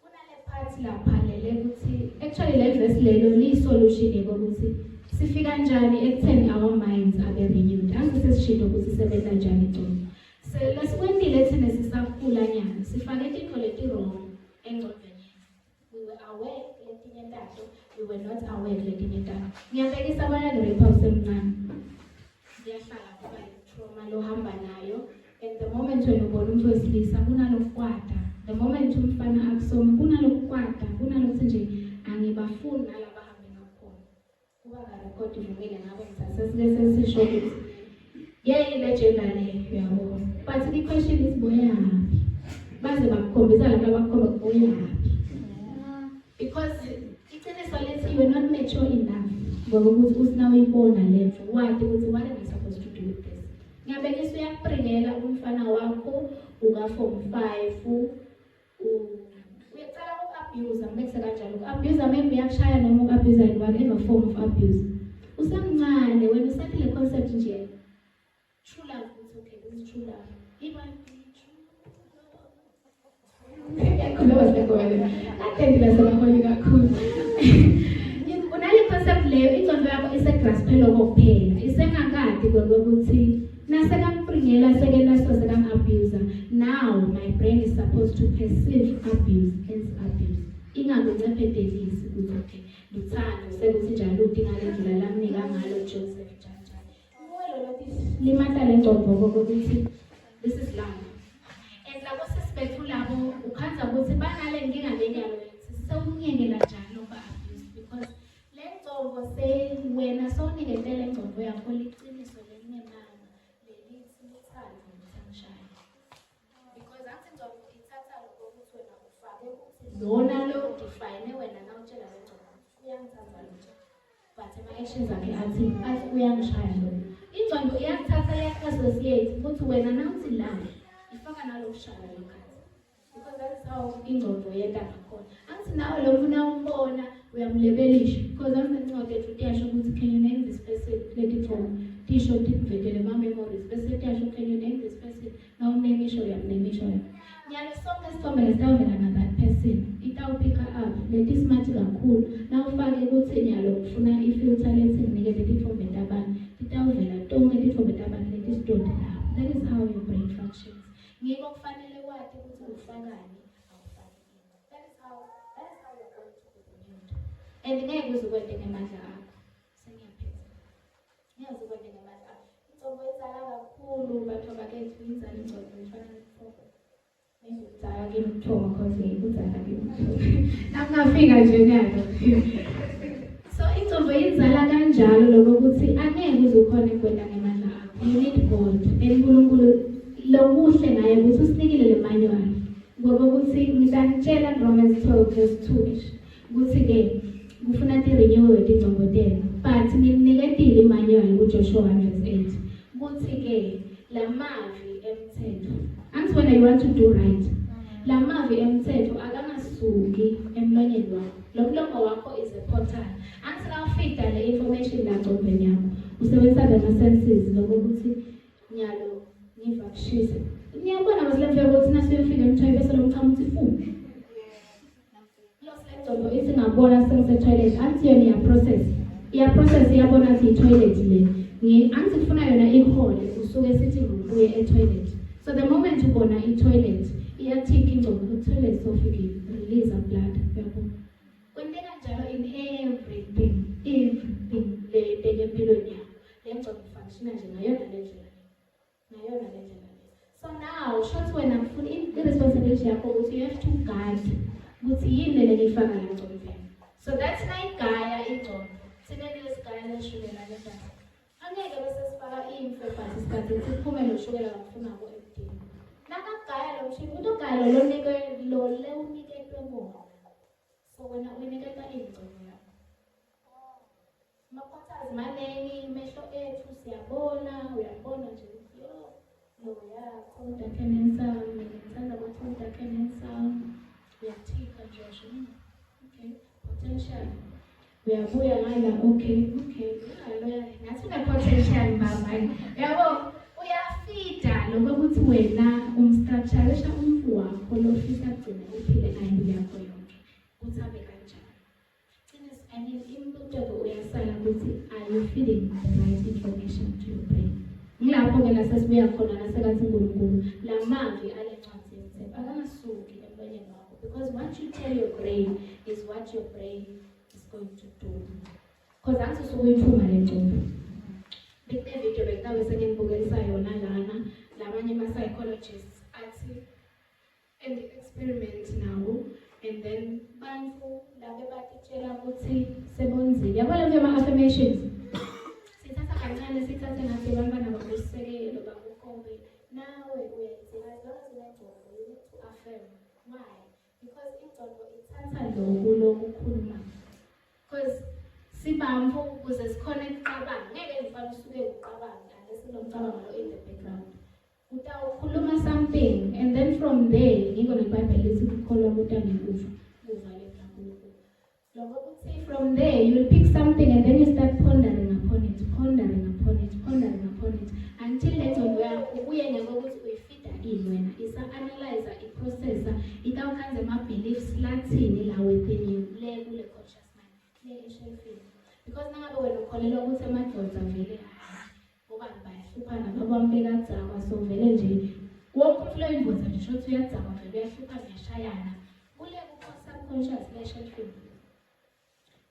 kunale part lapha lele ukuthi actually le verse lelo li-solution yokuthi sifika kanjani ekutheni our minds abe renewed angisesishido ukuthi sebenza kanjani ingcondo so lesikwendile thina sisakhula nyana sifake into leti wrong engcondweni we were aware letinye ntato we were not aware letinye ntato ngiyabekisa abanye nge-rape semncane ziyahlala kuba trauma lohamba nayo and the moment when ubona umuntu wesilisa kunalokukwata the moment umfana akusoma kunalokukwata kunalokuthi nje angibafuni nalaba hambe ngakhona kuba ka-record ivumile ngabe ngisasesike sesisho ukuthi ile gender leyo uyabona but i-question is boyaphi baze bakukhombisa lapho abakukhomba boyaphi because iqiniso lethi you are not mature enough ngoba ukuthi usinawuyibona leyo wathi ukuthi what am I supposed to do with this ngiyabekisa uyakupringela umfana wakho uka-form 5 uyaqala uku-abuse ngibekise kanjalo uku-abuse maybe uyakushaya noma uku-abuse in whatever form of abuse usemncane wena usathi le concept nje true love ukuthi okay this is true love it might be true yakhuluma sekona athendela sebaholi kakhulu unale concept leyo ingcondo yakho isegraspelo kokuphela isengakade kokuthi nasekakupringela sekenasoseka-abuser now my brain is supposed to perceive abuse as abuse ingakuncephetelisi ukuthi okay luthando sekuthi njalo udinga le ndlela lamnika ngalo Joseph njani uwelo lothi limata le ngcondo kokuthi this is love and labo sesibethu labo ukhanza ukuthi banale nkinga lenyalo sewunyengela njalo ba-abuse because le ngcondo wena sewuniketele ngcondo yakho liqiniso lelingemanga lelithi lithando ngithangishaya because athi ngcondo ithatha lokho ukuthi wena ufake ukuthi lona lo define wena nawutshela le ngcondo uyangithanda lo but ama-actions akhe athi uyangishaya lo ingcondo iyakuthatha yak-associate ukuthi wena nawuthi la ifaka nalokushaya lo khathi because that is how ingcondo yenta ngakhona angithi nawe lo ufuna umbona uyamlebelisha because anginencwadi ethu tiyasho ukuthi can you name this person leti from tisho tikuvekele ma-memories bese tiyasho can you name this person nawunemisho uyamnemisho nyalo sonke sithombe lesitawuvela that person itawupick up leti smart kakhulu nawufake ukuthi nyalo ufuna ifilter lethi nginikele tithombe tabani titawuvela tonke tithombe tabani leti sidodi lapho that is how your brain functions ngiko kufanele wathi ukuthi ufakani awufaki that is how and ngeke uzokwenda ngemandla akho. Sengiyaphetha. Ngeke uzokwenda ngemandla akho. Ingcombo inzala kakhulu batho bakithi inzala ingcombo ifana nesiphoqo. Ngizokuzala kimi ukuthoma cause ngikuzala kimi. Nakungafika nje nyalo. So ingcombo inzala kanjalo lokho ukuthi angeke uzokhona ukwenda ngemandla akho. You need God. uNkulunkulu lokuhle naye ukuthi usinikile le manual. Ngoba ukuthi ngizanitshela Romans 12:2 ukuthi ke kufuna renew ingcombo tenu. But nginiketile imanual kuJoshua 1:8 ukuthi ke lamavi emthetho. And when you want to do right, lamavi emthetho akangasuki emlonyeni wakho. Lo mlomo wakho is a portal. Until awufika le information la ngcombeni yakho. Usebenzisa the senses lokuthi nyalo ngivakushise. Ngiyabona masilemfe ukuthi nasiyofika emthweni bese lo mchamo uthi fu. Lo sengcombo isingabona sengise-toilet anti yona iya-process. Iya-process iyabona athi i-toilet le. Anti kufuna yona ihole usuke sithi ngibuye e-toilet. So the moment ubona i-toilet iyathika ingcombo ku-toilet sofike release a blood. Uyabona? Kwenteka njalo in everything le empilweni yakho. Le ngcombo ifunctiona nje ngayona le ndlela. Ngayona le ndlela. So now, shots when I'm full in the responsibility yakho ukuthi you have to guard ukuthi yini le ngifaka la ngcombeni. So that's my gaya ingcombo. Sinene lesigaya leshukela legazi. Angeke bese sifaka imfe but isikhathi siphume noshukela ngafuna ko emdini. Nakagaya lo mshini utogaya lo nike lo le uniketwe ngoma. So wena uniketa ingcombo yakho. Makhothazi maningi imehlo ethu siyabona uyabona nje yo yakho udakenensam ngithanda ukuthi udakenensam uyathika Joshua. Okay, potential. Uyabuya ngala okay haleluya ngathi une potential baba yabo uyafida lokho ukuthi wena umstructuresha umfu wakho lofisa kugcina uphile nayo yakho yonke uthabe kanjani. I mean imputho uyasala ukuthi are you feeding the right information to your brain. Ngilapho ke lasesibuya khona nasekathi uNkulunkulu lamavi alencwadi yemthetho akangasuki emlonyeni wakho because what you tell your brain is what your brain is going to do. Because angithi usukuyithuma le ngcombo. Bekune video bekutabe sengibukisa yona lana labanye ama-psychologists athi and experiment now and then bantu labe batitshela ukuthi sebonzile. Yabona nje ama-affirmations. Sithatha kancane sithathe ngathi bantwana bakusekelo bakukhombe nawe uyenzela zonke ngengqondo you need to affirm. Why? Because ingqondo ithatha lokukhuluma. Because sibambo ukuze sikhona ukucabanga ngeke ngifane usuke uqabanga unless unomcabango lo in the background. Utawukhuluma something and then from there ngiko neBhayibheli lithi ukukholwa kutani kufa kuvale kaNkulunkulu. Lokho kuthi from there you will pick something and then you start pondering upon it until later ubuye ngokuthi uyifida ini wena isa-analyzer i-processor itawukhanza ama-beliefs lathini la within you le kule conscious mind le eshelfini because nangabe wena ukholelwa ukuthi amadoda vele ngoba bayahluphana babambekadzakwa so vele nje wonke umfula indoda nje shothi uyadzakwa vele uyahluphana uyashayana kule ku-subconscious le eshelfini.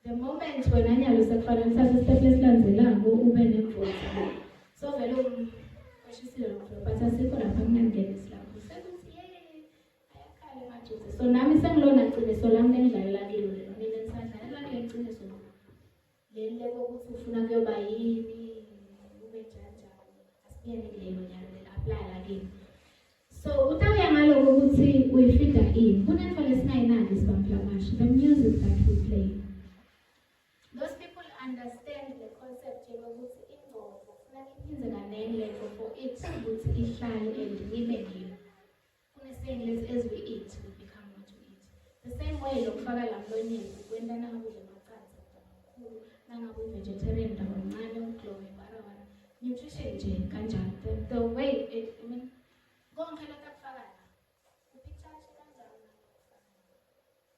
The moment wena nyalo sekufanele uthathe istep esilandzelako ube nemvoza so vele kweshisile lokho but asikho lapha kungangenisi lapho sekuthi ayakhala emajuze so nami sengilona qiniso lami lengidlalela kilo lelo mina ngisadlalela kule qiniso leli lokuthi ufuna kuyoba yini ube njani asiyeni kulelo nyalo leli apply la kini. So utawuya ngaloko ukuthi uyifida ini kunento lesingayinaki sibamplamasha the music that we play. Those people understand the concept yokuthi ingqondo kufanele iphindze kanene lento for it ukuthi ihlale and ibe ngiyo. Kune-saying lesi as we eat we become what we eat. The same way lokufaka la mlonyeni kwenta nangabudle macandza kakhulu nangabe vegetarian ndabancane uglowe barawara nutrition nje kanjani the way it I mean konke lokho akufaka la upicture kanjani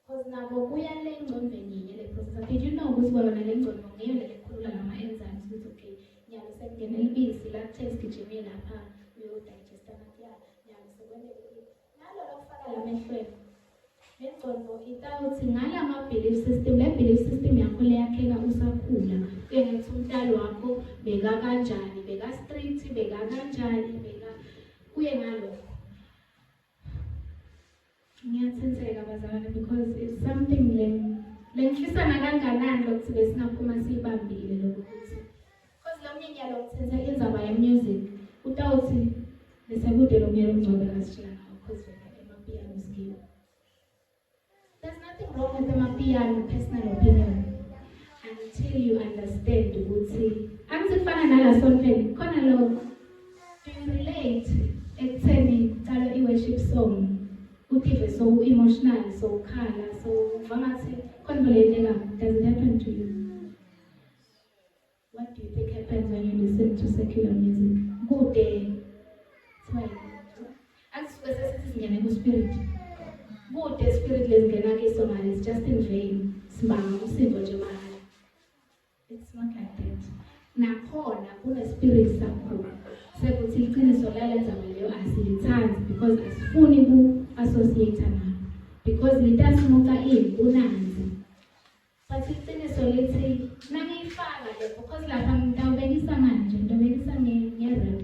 because nabo kuya le ngcombeni yinye le processor. Did you know ukuthi wena le ngcombo ngiyona lekhulula lama enzymes ukuthi okay nyalo sekungena ibisi la test lapha uyodigesta nathi ya nyalo sekwenzeke nalo lokufaka la mehlweni Lengqondo itawuthi ngala belief system, le belief system yakho leyakheka usakhula. Kuye ngithi umntalo wakho beka kanjani, beka street, beka kanjani, beka kuye ngalokho. Ngiyathinteka bazalwane because it's something lengifisana kanganani lokuthi besingaphuma siyibambile lokho ukuthi. Because lo mnyanya lo kuthenza indzaba ye-music, utawuthi bese kude lo myelo ngcobe kasitshela ngawo because vele emapiano sikiwo. There's nothing wrong with amapiano, personal opinion, until you understand ukuthi angizifana nala sonke khona lo do you relate ekutheni cala i-worship song utive so emotional, so khala, so vangathi convolate. Does it happen to you? What do you think happens when you listen to secular music? Good day. Angisuke sesithi singene ku-spirit. Good day spirit lezingena kiso manje is just in vain. Sibanga umsindo nje mahala. It's not like that. Nakhona kune-spirit sakho. Sekuthi iqiniso lalenza leyo asilithandi because asifuni ku-associate nayo. Because litasimuka bunanzi. But iqiniso lithi nangiyifaka le because lapha ngitawubekisa manje, ngitawubekisa nge-rap.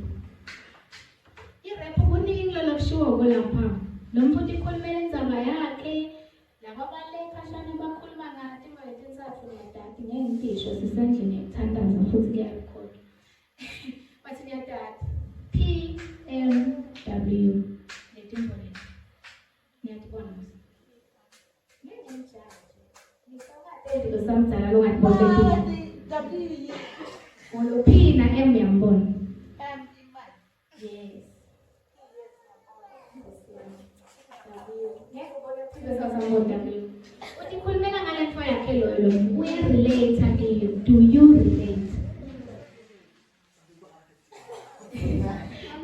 I-rap kuningi lolokushiwo kolapha. Lo muntu ikhulumela indzaba yakhe, laba balekhashana bakhuluma ngathi mayetinsathu ngiyadadi ngeke ngitisho sisendlini yokuthandaza futhi kuyarekhodwa. Bathi ngiyadadi PMW netimbo leti. Ngiyatibona mse. Ngeke ngijaje. Ngisawukade lo samdala lo ngathi Olo P na M yambona. Yes. Uthi khulumela ngale nto yakhe loyo, uya-relate kiyo. Do you relate?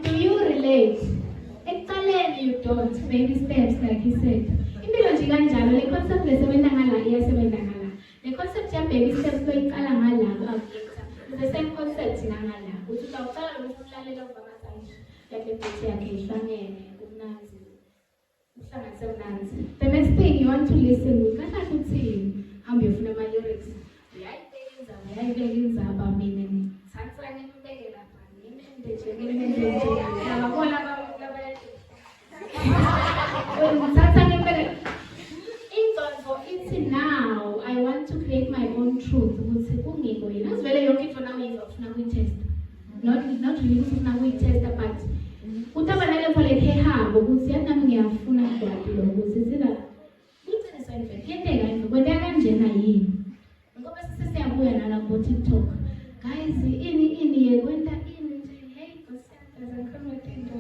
Do you relate? Ekuqaleni you don't, baby steps like he said. Impilo nje kanjalo, le concept lesebenza ngala iyasebenza ngala. Le concept ya baby steps loyiqala ngala akuletha. The same concept nangala. Uthi utawuqala ukuthi ulalela uvakasayisha. Yakhe bhethi yakhe ihlangene, kumnanzi. The next thing you want to listen with how you feel my lyrics. Now I want to create my own truth. Not really test, but utabanale pole kehabo ukuthi yanami ngiyafuna kwati lo ukuthi sina kuthi sentence yenteka into kwenta kanjena yini ngoba sesiyabuya nala ku TikTok guys ini yekwenta ini nje hey kusenta zakhomethendo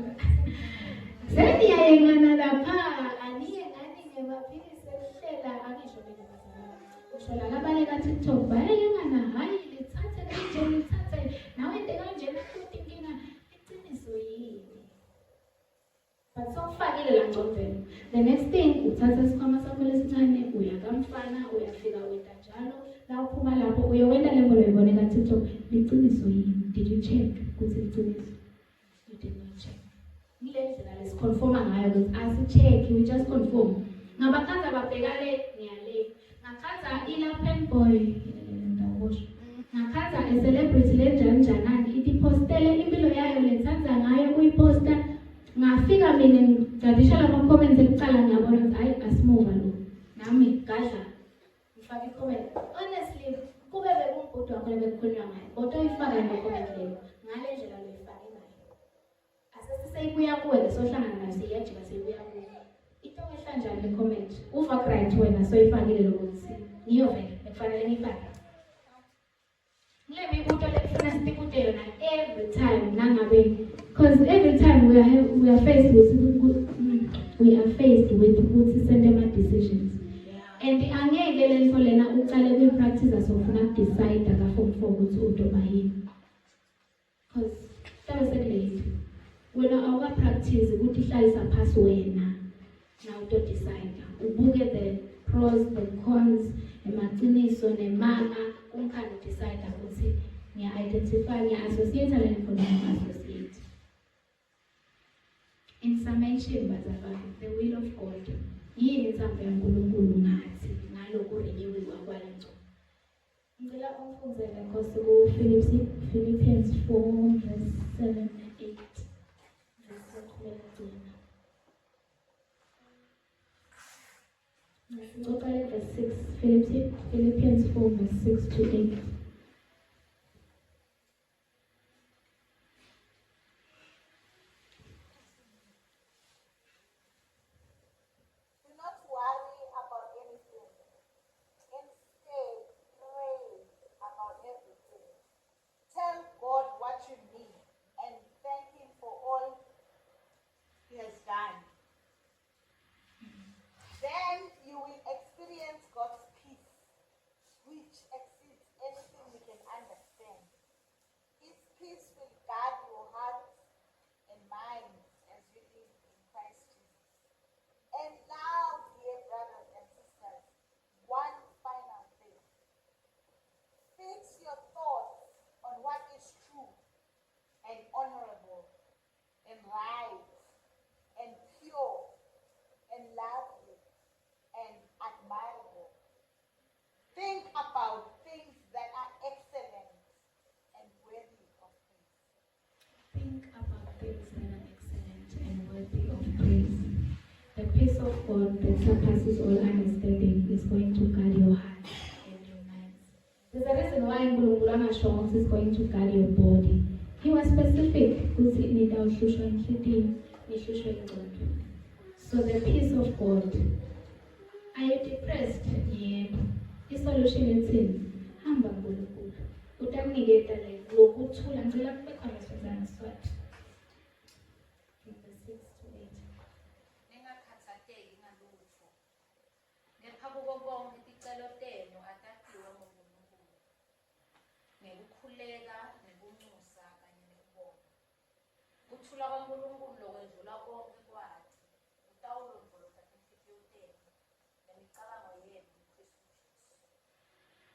sendi yayengana lapha aniye ngani ngebaphilise hlela angisho mina bazalwane ushola labale ka TikTok bayayengana hayi lithathe kanje lithathe nawe ente kanjena futhi inkinga iqiniso yini. But so far, the next thing, uthatha isikhwama sakho lesincane, uya kamfana, uyafika wenda njalo, la uphuma lapho, uyowenda level oyibone ka-TikTok, liqiniso yini? Did you check ukuthi liqiniso? You did not check. Ngile ndlela lesiconforma ngayo ukuthi asi-check, we just conform. Ngabakhaza babheka le, ngiyale. Ngakhaza ila-pen boy, ngakhaza a-celebrity lenjanjanani, iti-postele impilo yayo lensanza ngayo kuyiposta. Ngafika mina ngidadisha lama comments ekuqala ngiyabona ukuthi hayi asimova lo nami gadla ngifaka i-comment honestly kube bekumbhudo wakho lebekukhulunywa ngayo kodwa uyifaka le comment leyo ngale ndlela loyifake ngayo asesiseyibuya kuwe sohlangana nayo siyajika seyibuya kuwe into ehla njani le comment uva right wena soyifakile lokuthi ngiyo vele bekufanele ngiyifake ngile mibuto lekufuna sitikude yona every time nangabe. Because every time we are faced with sentiment decisions. And angeke lento lena uqale kuyipractice asofuna decide akafom for ukuthi udoba yini. Because that was late. Wena awuka-practice ukuthi ihlalisa phasi wena na uto-decide. Ubuke the pros, the cons, emaqiniso, nemanga, unkhani decide ukuthi ngiya-identify, ngiya-associate le nto ngiya-associate. In summation, the will of God yini intambo yaNkulunkulu ngathi ngalokhu renyiwiwa kwalento. Ngicela umfundzele Nkosi Philippians 4 verse 7 and 8. Verse 6, Philippians 4 verse 6 to 8. Do not worry about anything. Instead, pray about everything. Tell God what you need and thank Him for all He has done. Then you will experience God's peace, which exceeds anything we can understand. His peace will guard your hearts and minds as you live in Christ Jesus. And now, dear brothers and sisters, one final thing. Fix your thoughts on what is true and honorable and right and pure and lovely and admirable. Think about things that are excellent and worthy of praise. Think about things that are excellent and worthy of praise. The peace of God that surpasses all understanding is going to guard your heart and your minds. There's a reason why uNkulunkulu angasho is going to guard your body. He was specific ukuthi nidawuhlushwa inhliziyo, nihlushwe ingqondo. So the peace of God. Are you depressed? Yebo. Isolution ethini? Hamba kuNkulunkulu. Utakunikeza lokuthula ngicela kube khona senzana swat. From the 6 to 8. Ningakhathateki ngalutho. Ngepha kuko konke ticelo tenu atakiwe nguNkulunkulu. Ngekukhuleka, nekunxusa kanye nekubonga. Ukuthula kwaNkulunkulu lokwedlula konke kwathi utawulondoloza inhliziyo tenu nemicabango yenu kuKristu Jesu.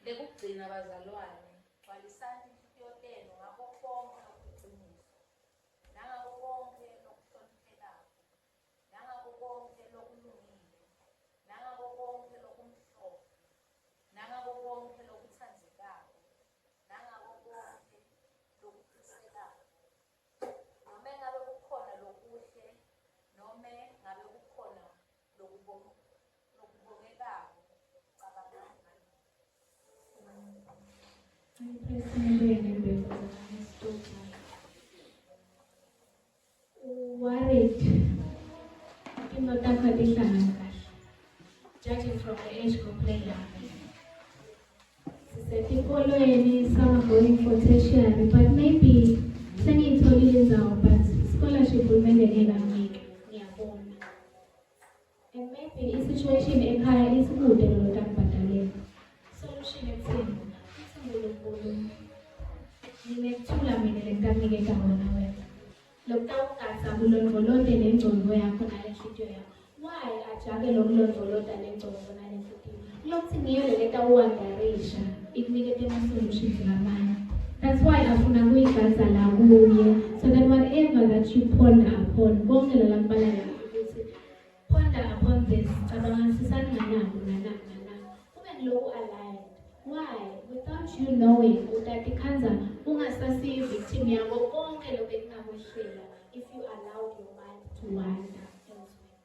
Lekugcina bazalwane, gcwalisani inhliziyo tenu ngakho konke lokuqiniso, nangako konke lokuhloniphekako, nangako konke lokulungile, nangako konke lokumhlophe, nangako konke lokuthandekayo, nangako konke lokuphilisekayo. Noma ngabe kukhona lokuhle, noma ngabe kukhona lokubongekako, cabangani ngalokho. Worried. Judging from the age complaint. Some are going for tertiary, but maybe but scholarship will make and maybe the situation in higher is good and solution is in. Nimethula mina lentamike wena wena. Lokutawukaza kulondoloze lengcondo yakho nalenhliziyo yakho. Why ajake lokulondoloza lengcondo nalenhliziyo? Lokuthi ngiyo letawuwandarisha ikunikete ama-solutions ngamanye. That's why afuna kuyigaza la kuye, so that whatever that you ponder upon, konke la kubala la ukuthi ponder upon this, cabangisisani nganako nanako. Kube ngiloku aligned. Why? Without you knowing that ikhanza ungasasiyi victim yabo konke lobekungakwehlela if you allowed your mind to wander elsewhere.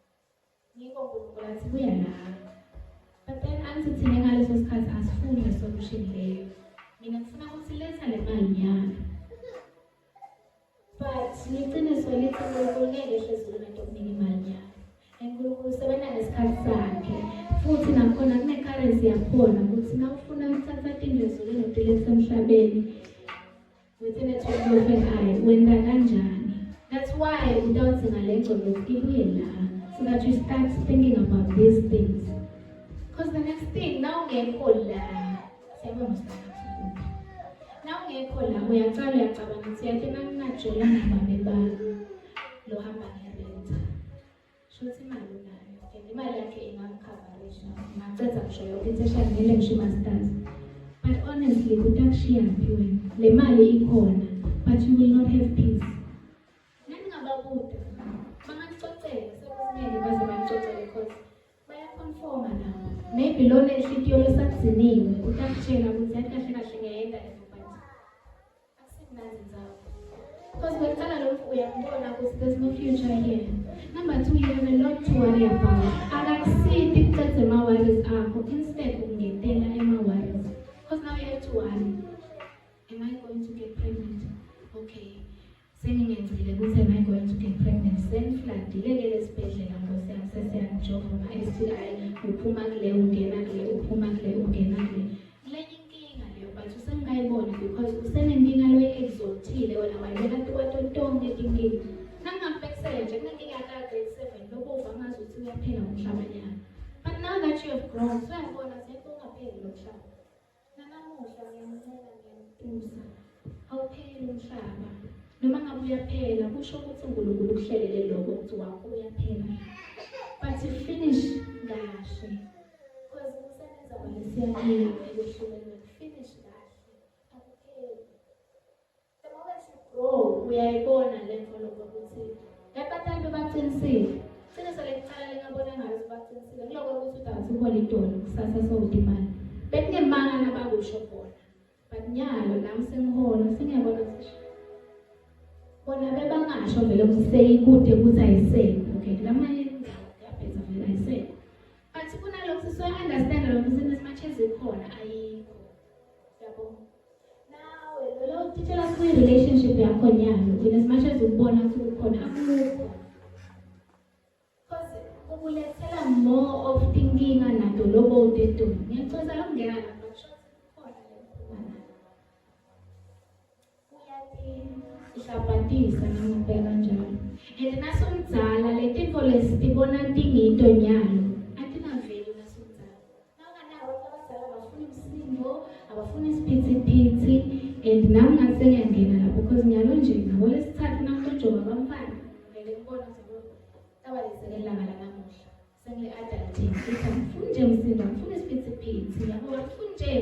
Ngiko uNkulunkulu athi buya la. But then angithi thina ngaleso sikhathi asifuni nesolution leyo. Mina ngifuna ukuthi letha le mali yami. But liqiniso lithi uNkulunkulu ngeke ehlezulu into okunika imali yakhe. uNkulunkulu usebenza ngesikhathi sakhe. Futhi nakhona kune-currency yakhona ukuthi na ufuna ukuthatha indezulu enotilekisa emhlabeni within a twinkle of an eye, wenda kanjani. That's why udawudzinga le ngcondo ibuye la, so that you start thinking about these things. Because the next thing, now ungekho la, siyabona sibona. Now ungekho la, uyaqala uyacabanga ukuthi yathi nanginajola nababe bami lo hamba ngerenta. Shuthi imali unayo, and imali yakhe ingakukhavarisha. Ngacedza kusho yonke iseshani ngele ngisho masters. But honestly, kutakushiyaphi wena? Le mali ikhona, but you will not have peace. Nangingababuda, bangacocela, sekuzingeke baze bangicocele because maybe lona inhlitiyo lesakuziniwe utakutshela ukuthi yathi kahle kahle ngiyayenda lezo but akusimnandi nzawo. Because wekhala lokhu uyambona ukuthi there's no future here. Number 2, you have a lot to worry about. Akakusithi kucede ama-worries akho, instead ungetela ema-worries. Because now you have to worry. Am I going to get pregnant? Okay. Sengingenzile ukuthi am I going to get pregnant? Sengifladile esibhedlela ngosi yami sesiyangijova ama-STI, uphuma kule, ungena kule, uphuma kule, ungena kule. Kulenye inkinga leyo, but usengayibona because usenenkinga lo exaltile wena wayibeka tonke inkinga. Nangingakubekisela nje kunenkinga ka-grade 7 lokho uva ngazi ukuthi uyaphela umhlabanyana. But now that you have grown, uyabona sekho ungapheli lo mhlaba. Nanamuhla ngiyamncela ngiyamtusa. Awupheli umhlaba. Noma ngabe uyaphela kusho ukuthi uNkulunkulu kuhlelele lokho ukuthi wakho uyaphela. But you finish kahle. Because usebenza balesiyakini ekwehlulelwe finish kahle. Akupheli. The moment you grow, uyayibona le nto lokho ukuthi yabatali bebaqinisile. Sele licala lingabona ngayo sibaqinisile. Kuloko ukuthi udathi uhola idolo kusasa sowudimali. Bekunemanga nabakusho khona. But nyalo nami sengihola sengiyabona ukuthi bona bebangasho vele ukuthi seyikude ukuthi ayisekho. Okay, lamanye yaphetha vele ayisekho. But kunalokho so-understand ukuthi as much as ikhona ayikho. Yabo. Now, lo titshela kwi-relationship yakho nyalo, as much as ubona ukuthi ukhona akukho. Because ukulethela more of thinking nato lobo udedo. Ngiyacela lo ngena lapha short khona le. Ihlaphatisa ngibheka njalo. And nasomdzala letinto lesibona tingito nyalo atinaveli nasomdzala. Nawunganawo abadala abafuna umsindo, abafuna isiphithiphithi, and nami ngase ngiyangena lapho because nyalo nje ngabo lesithathu nakujoba bamfana vele ngibona ukuthi tabalisekela ngala namuhla. Sengile adulting ngifuna nje umsindo, ngifuna isiphithiphithi, yabo ngifuna nje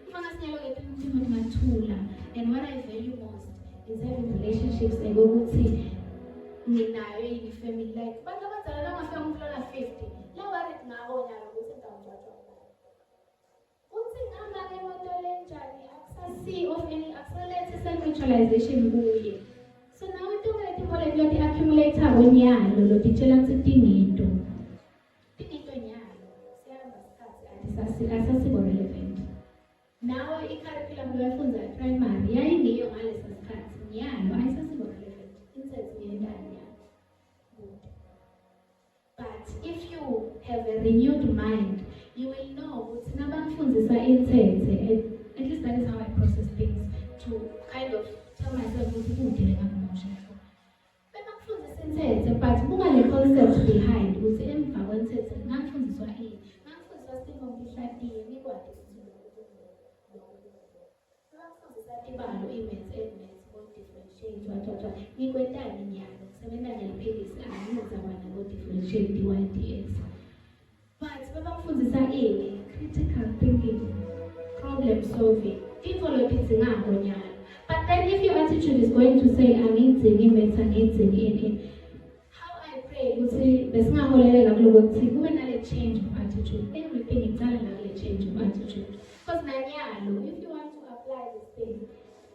ngifuna sinyalo ngetinto ngathula. And what I value most is having relationships ukuthi nginayo family like bantu abadala langafika umflola 50 la worried ngawo nyalo ukuthi ngawujajwa uthi ngihamba ngemoto lenjani akusasi of any accelerate self-actualization kuye. So now itomleti mole loti accumulator ngonyalo loti tshela ukuthi tingito nyalo siyahamba isikhathi asasibo relevant. Now i-curriculum loyafunza primary yayingiyo ngalesi sikhathi nyalo ayisasibo relevant insethu yendani. But if you have a renewed mind, you will know ukuthi nabangifundisa insethe, at least that is how I process things, to kind of tell myself ukuthi kungile ngakumusha. Bengakufundisa insethe, but buka le concept behind ukuthi emva kwensethe ngakufundiswa ini. Ngakufundiswa sifo ngihlatiye ngikwadi ukuthi ngakufundisa ibalo i-maths differentiate what ngikwetani nyalo sebenzanya liphilisi angizabana ngo differentiate dy/dx. But bebafundisa ini critical thinking, problem solving, develop izingako nyalo. But then if your attitude is going to say angizini maths angizini how I pray ukuthi besingaholela kuloko ukuthi kube nale change of attitude. Everything iqala ngale change of attitude. Because nanyalo if you want to apply this thing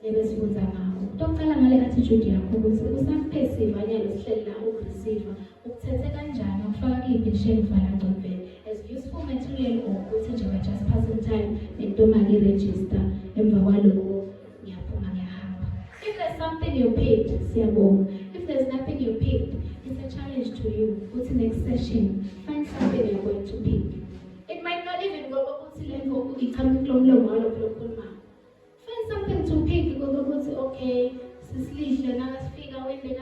lebesifunza ngawo kutoqala ngale attitude yakho ukuthi usakuphesiva nyalo sihleli la ukureceive ukuthethe kanjani ukufaka kiphi ishelf la ngcondweni as useful material or ukuthi nje just passing time nentomaki register emva kwaloko ngiyaphuma ngiyahamba. If there's something you picked siyabonga. If there's nothing you picked, it's a challenge to you. Ukuthi next session find something you're going to pick. It might not even go ukuthi lento iqhamuka kulomlomo walokho lokukhuluma. Find something to pick ukuthi okay sislihle nakasifika wende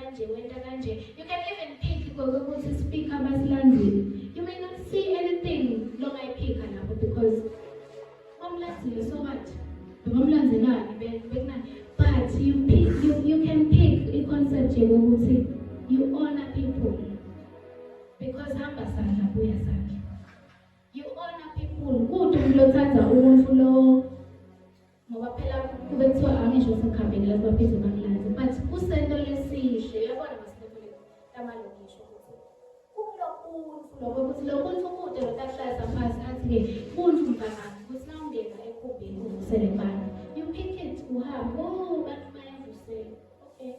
kanje. You can even pick ukuthi speaker basilandile. You may not see anything long I pick lapho because bamlandzile so what? Bamlandzelani bekunani? But you can pick i-concept yokuthi you honor people because hamba sandla buya sandla. You honor people. Kude ukulothatha umuntu lo ngoba phela kube kuthiwa angisho sekhambeni la baphize bangilazi but kusento lesihle yabona masifule tamalo ngisho ukuthi kumlo kunfu lokho ukuthi lo kunfu kude lo takuhlala phansi ukuthi-ke muntu mfakami ukuthi na ungena ekhumbini uvusele bani. You pick it, uhambe, bantu bayavusela. Okay.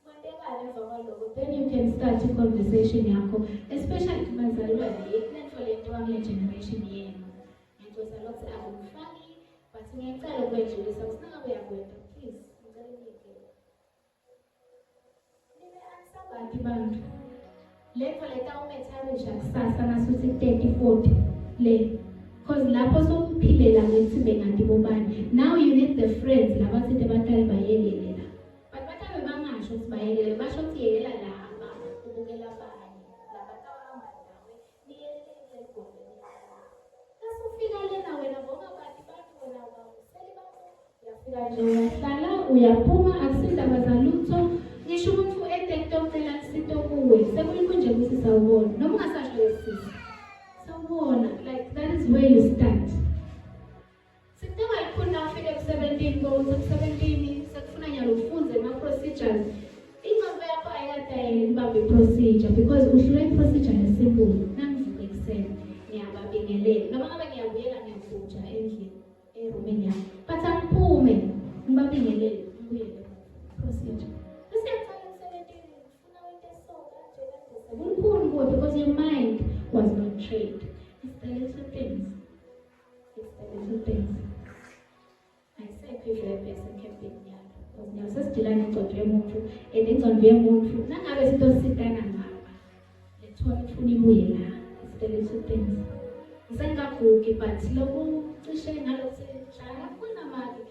Kwandekani emva kwaloko, then you can start i-conversation yakho, especially kubazalwane, kunento lento wangile generation yenu. Ngiyathosa lokho akumfaki, but ngiyacela ukwedlulisa ukuthi nangabe uyakwenda, please, ngicela niyekele. Nibe-answer bantu. Lento leta umetharisha kusasa ngasuthi 30-40 le. Because lapho sokuphilela ngethimbe ngathi bobani. Now you need the friends labathi abadala bayekele la. But bathabe bangasho ukuthi bayekele, basho ukuthi yekela laba ubukela abanye. Labathawa amadawe niyelele gole. Kasufika lena wena bonga bathi bantu wena ubuseli bakho. Uyafika nje uyahlala uyaphuma akusindaba zalutho. Ngisho umuntu eTikTok cela sito kuwe sekulikho nje ukuthi sawubona noma ungasasho lesisi sawubona, like that is where you start. Sidinga ikhona ufike ku-17 ku-17 sekufuna nyalo ufunze ama-procedures. Ingqondo yakho ayikadayeli ngibambe i-procedure because uhlule i-procedure esimple. Nangivuka ekuseni ngiyababingelela noma ngabe ngiyabuyela ngiyavuja endlini erumini yami but angiphume ngibabingelele ngibuyele procedure. Because your mind was not trained. It's the little things. It's the little things. I say equivalent person can be young. Because now just still an inconvenience muntu, and inconvenience muntu. Nangabe sitositana ngapha. Let's one funibuyela. It's the little things. Sengavuki but lokhu cishe ngalokho njalo kuna mali.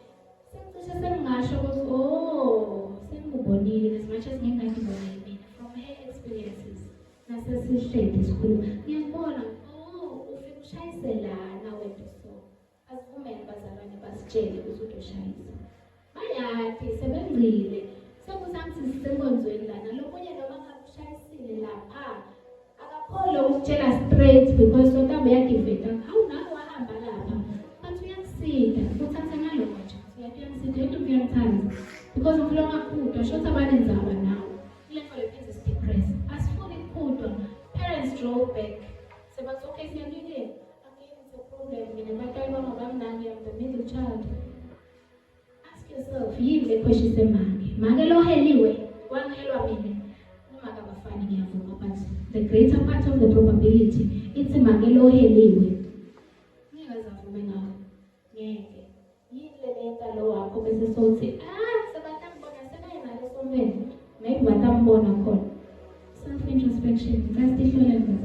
Sengisho sengasho ukuthi sengubonile as much as ngingakubonile mina from her experiences. Nasesihleli isikhuluma ngiyabona ufike ushayise lana wena so asivumele bazalwane basitshele ukuthi utoshayisa bayathi sebengcile sekusathi sisenkonzweni lana lokunye noma ngakushayisile lapha akapholo ukutshela straight because sonke bayadiveta awunako wahamba lapha but uyakusida uthatha ngaloko nje uyakusida into kuyangithanza because umflo ngakhutha shotha abanenzaba nawo level of depressed. Parents drove back. So but okay, so again, it's a problem. I'm the middle child. Ask yourself, you the question is Magalo anyway, one hello minute. But the greater part of the probability, it's a Magalo anyway. Maybe what I'm born a call. Self-introspection, that's the whole level.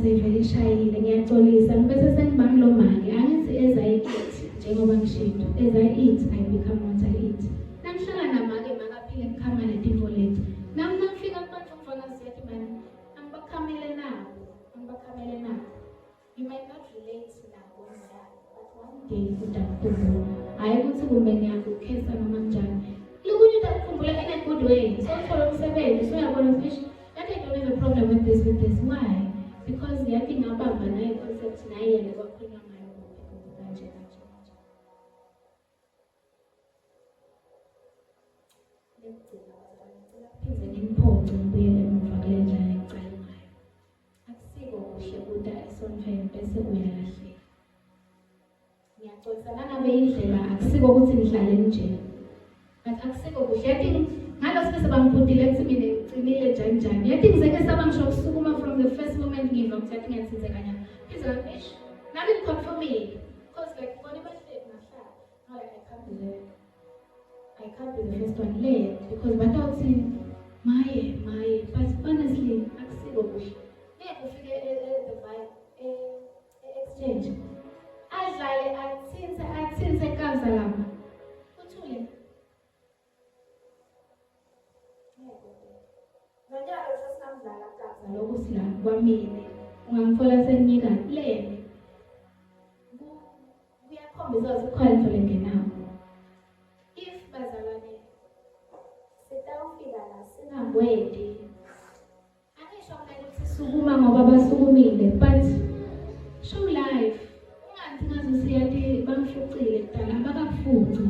Very shy, ngiyatholisa bese sengibangilo mali angithi as I eat njengoba ngishinto as I eat I become what I eat. Nangihlala namake makaphile ngikhama letinto lethu nami nangifika kubantu ngifana siyathi mani angibakhamele nabo you might not relate nabo but one day utakukhumbula hayi ukuthi kumbe ngiyakukhesa noma njani lokunye utakukhumbula in a good way so uthola umsebenzi so uyabona fish that I don't have a problem with this why because yathi ngabamba naye concept naye yena kwakhulunywa ngayo kanje phinde ngimphonce ngibuyele emuva kule ndlela engicala ngayo akusiko kuhle kuda esonfeni bese uyalahleka ngiyaxolisa nangabe indlela akusiko ukuthi ngihlale nje but akusiko kuhle yathi ngalo sibese bangibhudile ekutsimini ngcinile njani yathi ngizeke saba ngisho ukusukuma from the first moment ngiva ukuthi yathi ngiyathinzeka nyana pheze ngish nami ngiconfirmile because like ngibona ibahleki nahlala no like I can't be the first one late because without saying maye but honestly akusiko kuhle ngeke ufike the vibe exchange adlale athinze kaza lapha uthule Njalo sesinamdlala kaza lokusila kwamile ungangithola senginika lene kuyakhombisa ukuthi khona lengenawo if bazalwane sitawufika la singagwedi angisho mina ukuthi sukuma ngoba basukumile but show life ungathi ngaze siyathi bangifucile kudala bakakufuci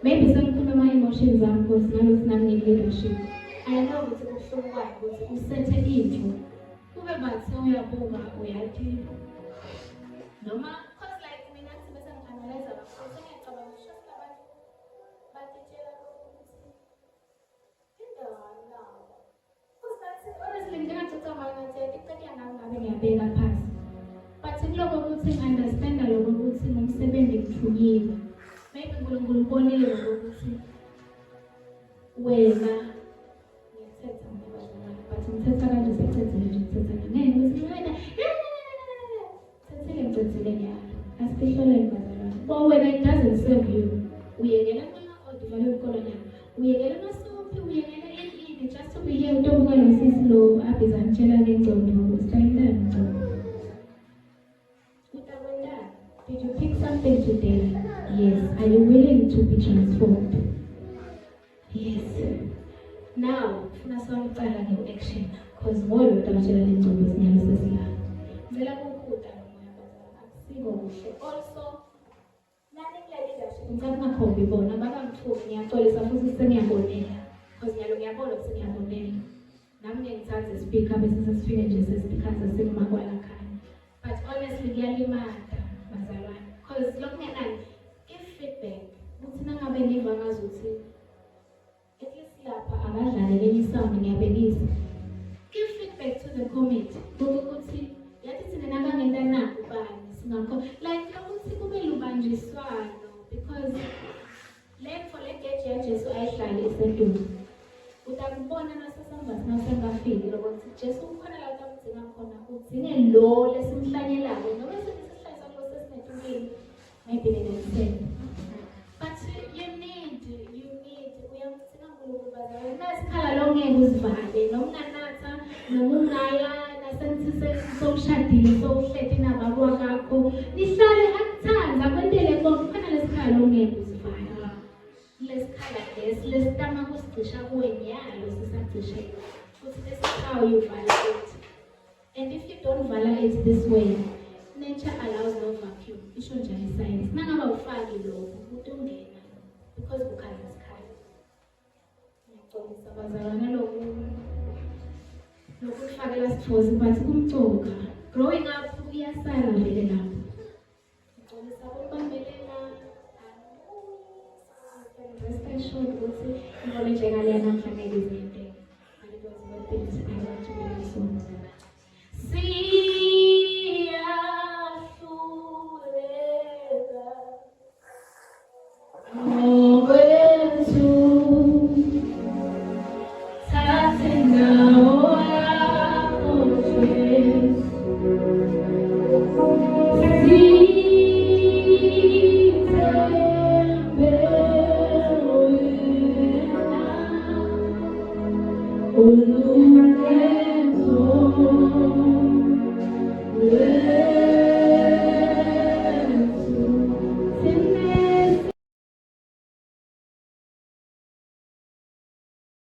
maybe sengikhuluma ama emotions zami Nkosi ngalokhu nanginike leadership. I know ukuthi kubuhlungu kwakhe ukuthi usethe into kube bathi uyabuka uyathi noma cause like mina ngithi bese ngi-analyze abafundi ngiyacabanga short labantu batitshela ukuthi indawona cause that's honestly ngingacabanga ngathi iceke nami ngabe ngiyabeka phansi but kuloko ukuthi ngi-understanda lokho ukuthi nomsebenzi ngithukile maybe uNkulunkulu ubonile lokho ukuthi wena ngiyathetha ngabazalwane but ngithetha kanje sekuthethe nje ngithetha ngeke ukuthi wena thethele ngithethele nyalo asihlole ngabazalwane but wena it doesn't serve you uyekela ama-audiovisual kolonyana uyekela amasophi uyekela ini just to be here utobuka nosisi lo abhiza ngitshela ngengcondo sitayilani ngcondo utakwendani did you pick something today yes are you willing to be transformed yes now funa sawuqala nge-action because ngoyo utabashela lengcondo sinyalo sesilala ngicela ukukhuda nomoya bazalwane akusiko kuhle also nani kule leadership ngicela kungakhombi bona bakangithuki ngiyaxolisa futhi sengiyabonela because nyalo ngiyabona ukuthi ngiyabonela nami ngiyangithatha speaker bese sesifike nje sespeaker sesimakwala khaya but honestly kuyalimata bazalwane because lokhu ngenani give feedback ukuthi nangabe niva ngazuthi at least lapha abadlali lenye sound ngiyabekisa give feedback to the committee ukuthi yathi thina nabangenta nakho bani singakho like ukuthi kube lubanjiswano because for le geje yaJesu ayihlali eseduze utakubona nasesamba sinasengafiki lokho ukuthi Jesu ukhona la utamdzinga khona udzinge lo lesimhlanyelako noma sesihlahla sakho sesinetungile maybe nenesene but you need uyamdzinga uNkulunkulu bazalwane nasikhala lo ngeke uzivale noma unganatha noma ungaya nasentise sowushadile sowuhleti nababwa kakho nihlale akuthanda kwentele konke khona lesikhala lo ngeke uzivale lesikhala lesitama kusicisha kuwe nyalo sisacishe futhi this is how you validate and if you don't validate this way nature allows no vacuum isho njalo iscience nangaba ufaki lokho utungena because ukhala isikhala ngiyaqolisa bazalwane lokhu kufakela sithozi but kumcoka growing up uyasala vele lapho ngiyaqolisa ukubambelela rest assured ukuthi knowledge ekaleya namhlanje izinto and it was worth it I want to be so siyahluleka ngokwethu thathe indawo yakho Jesu Oh,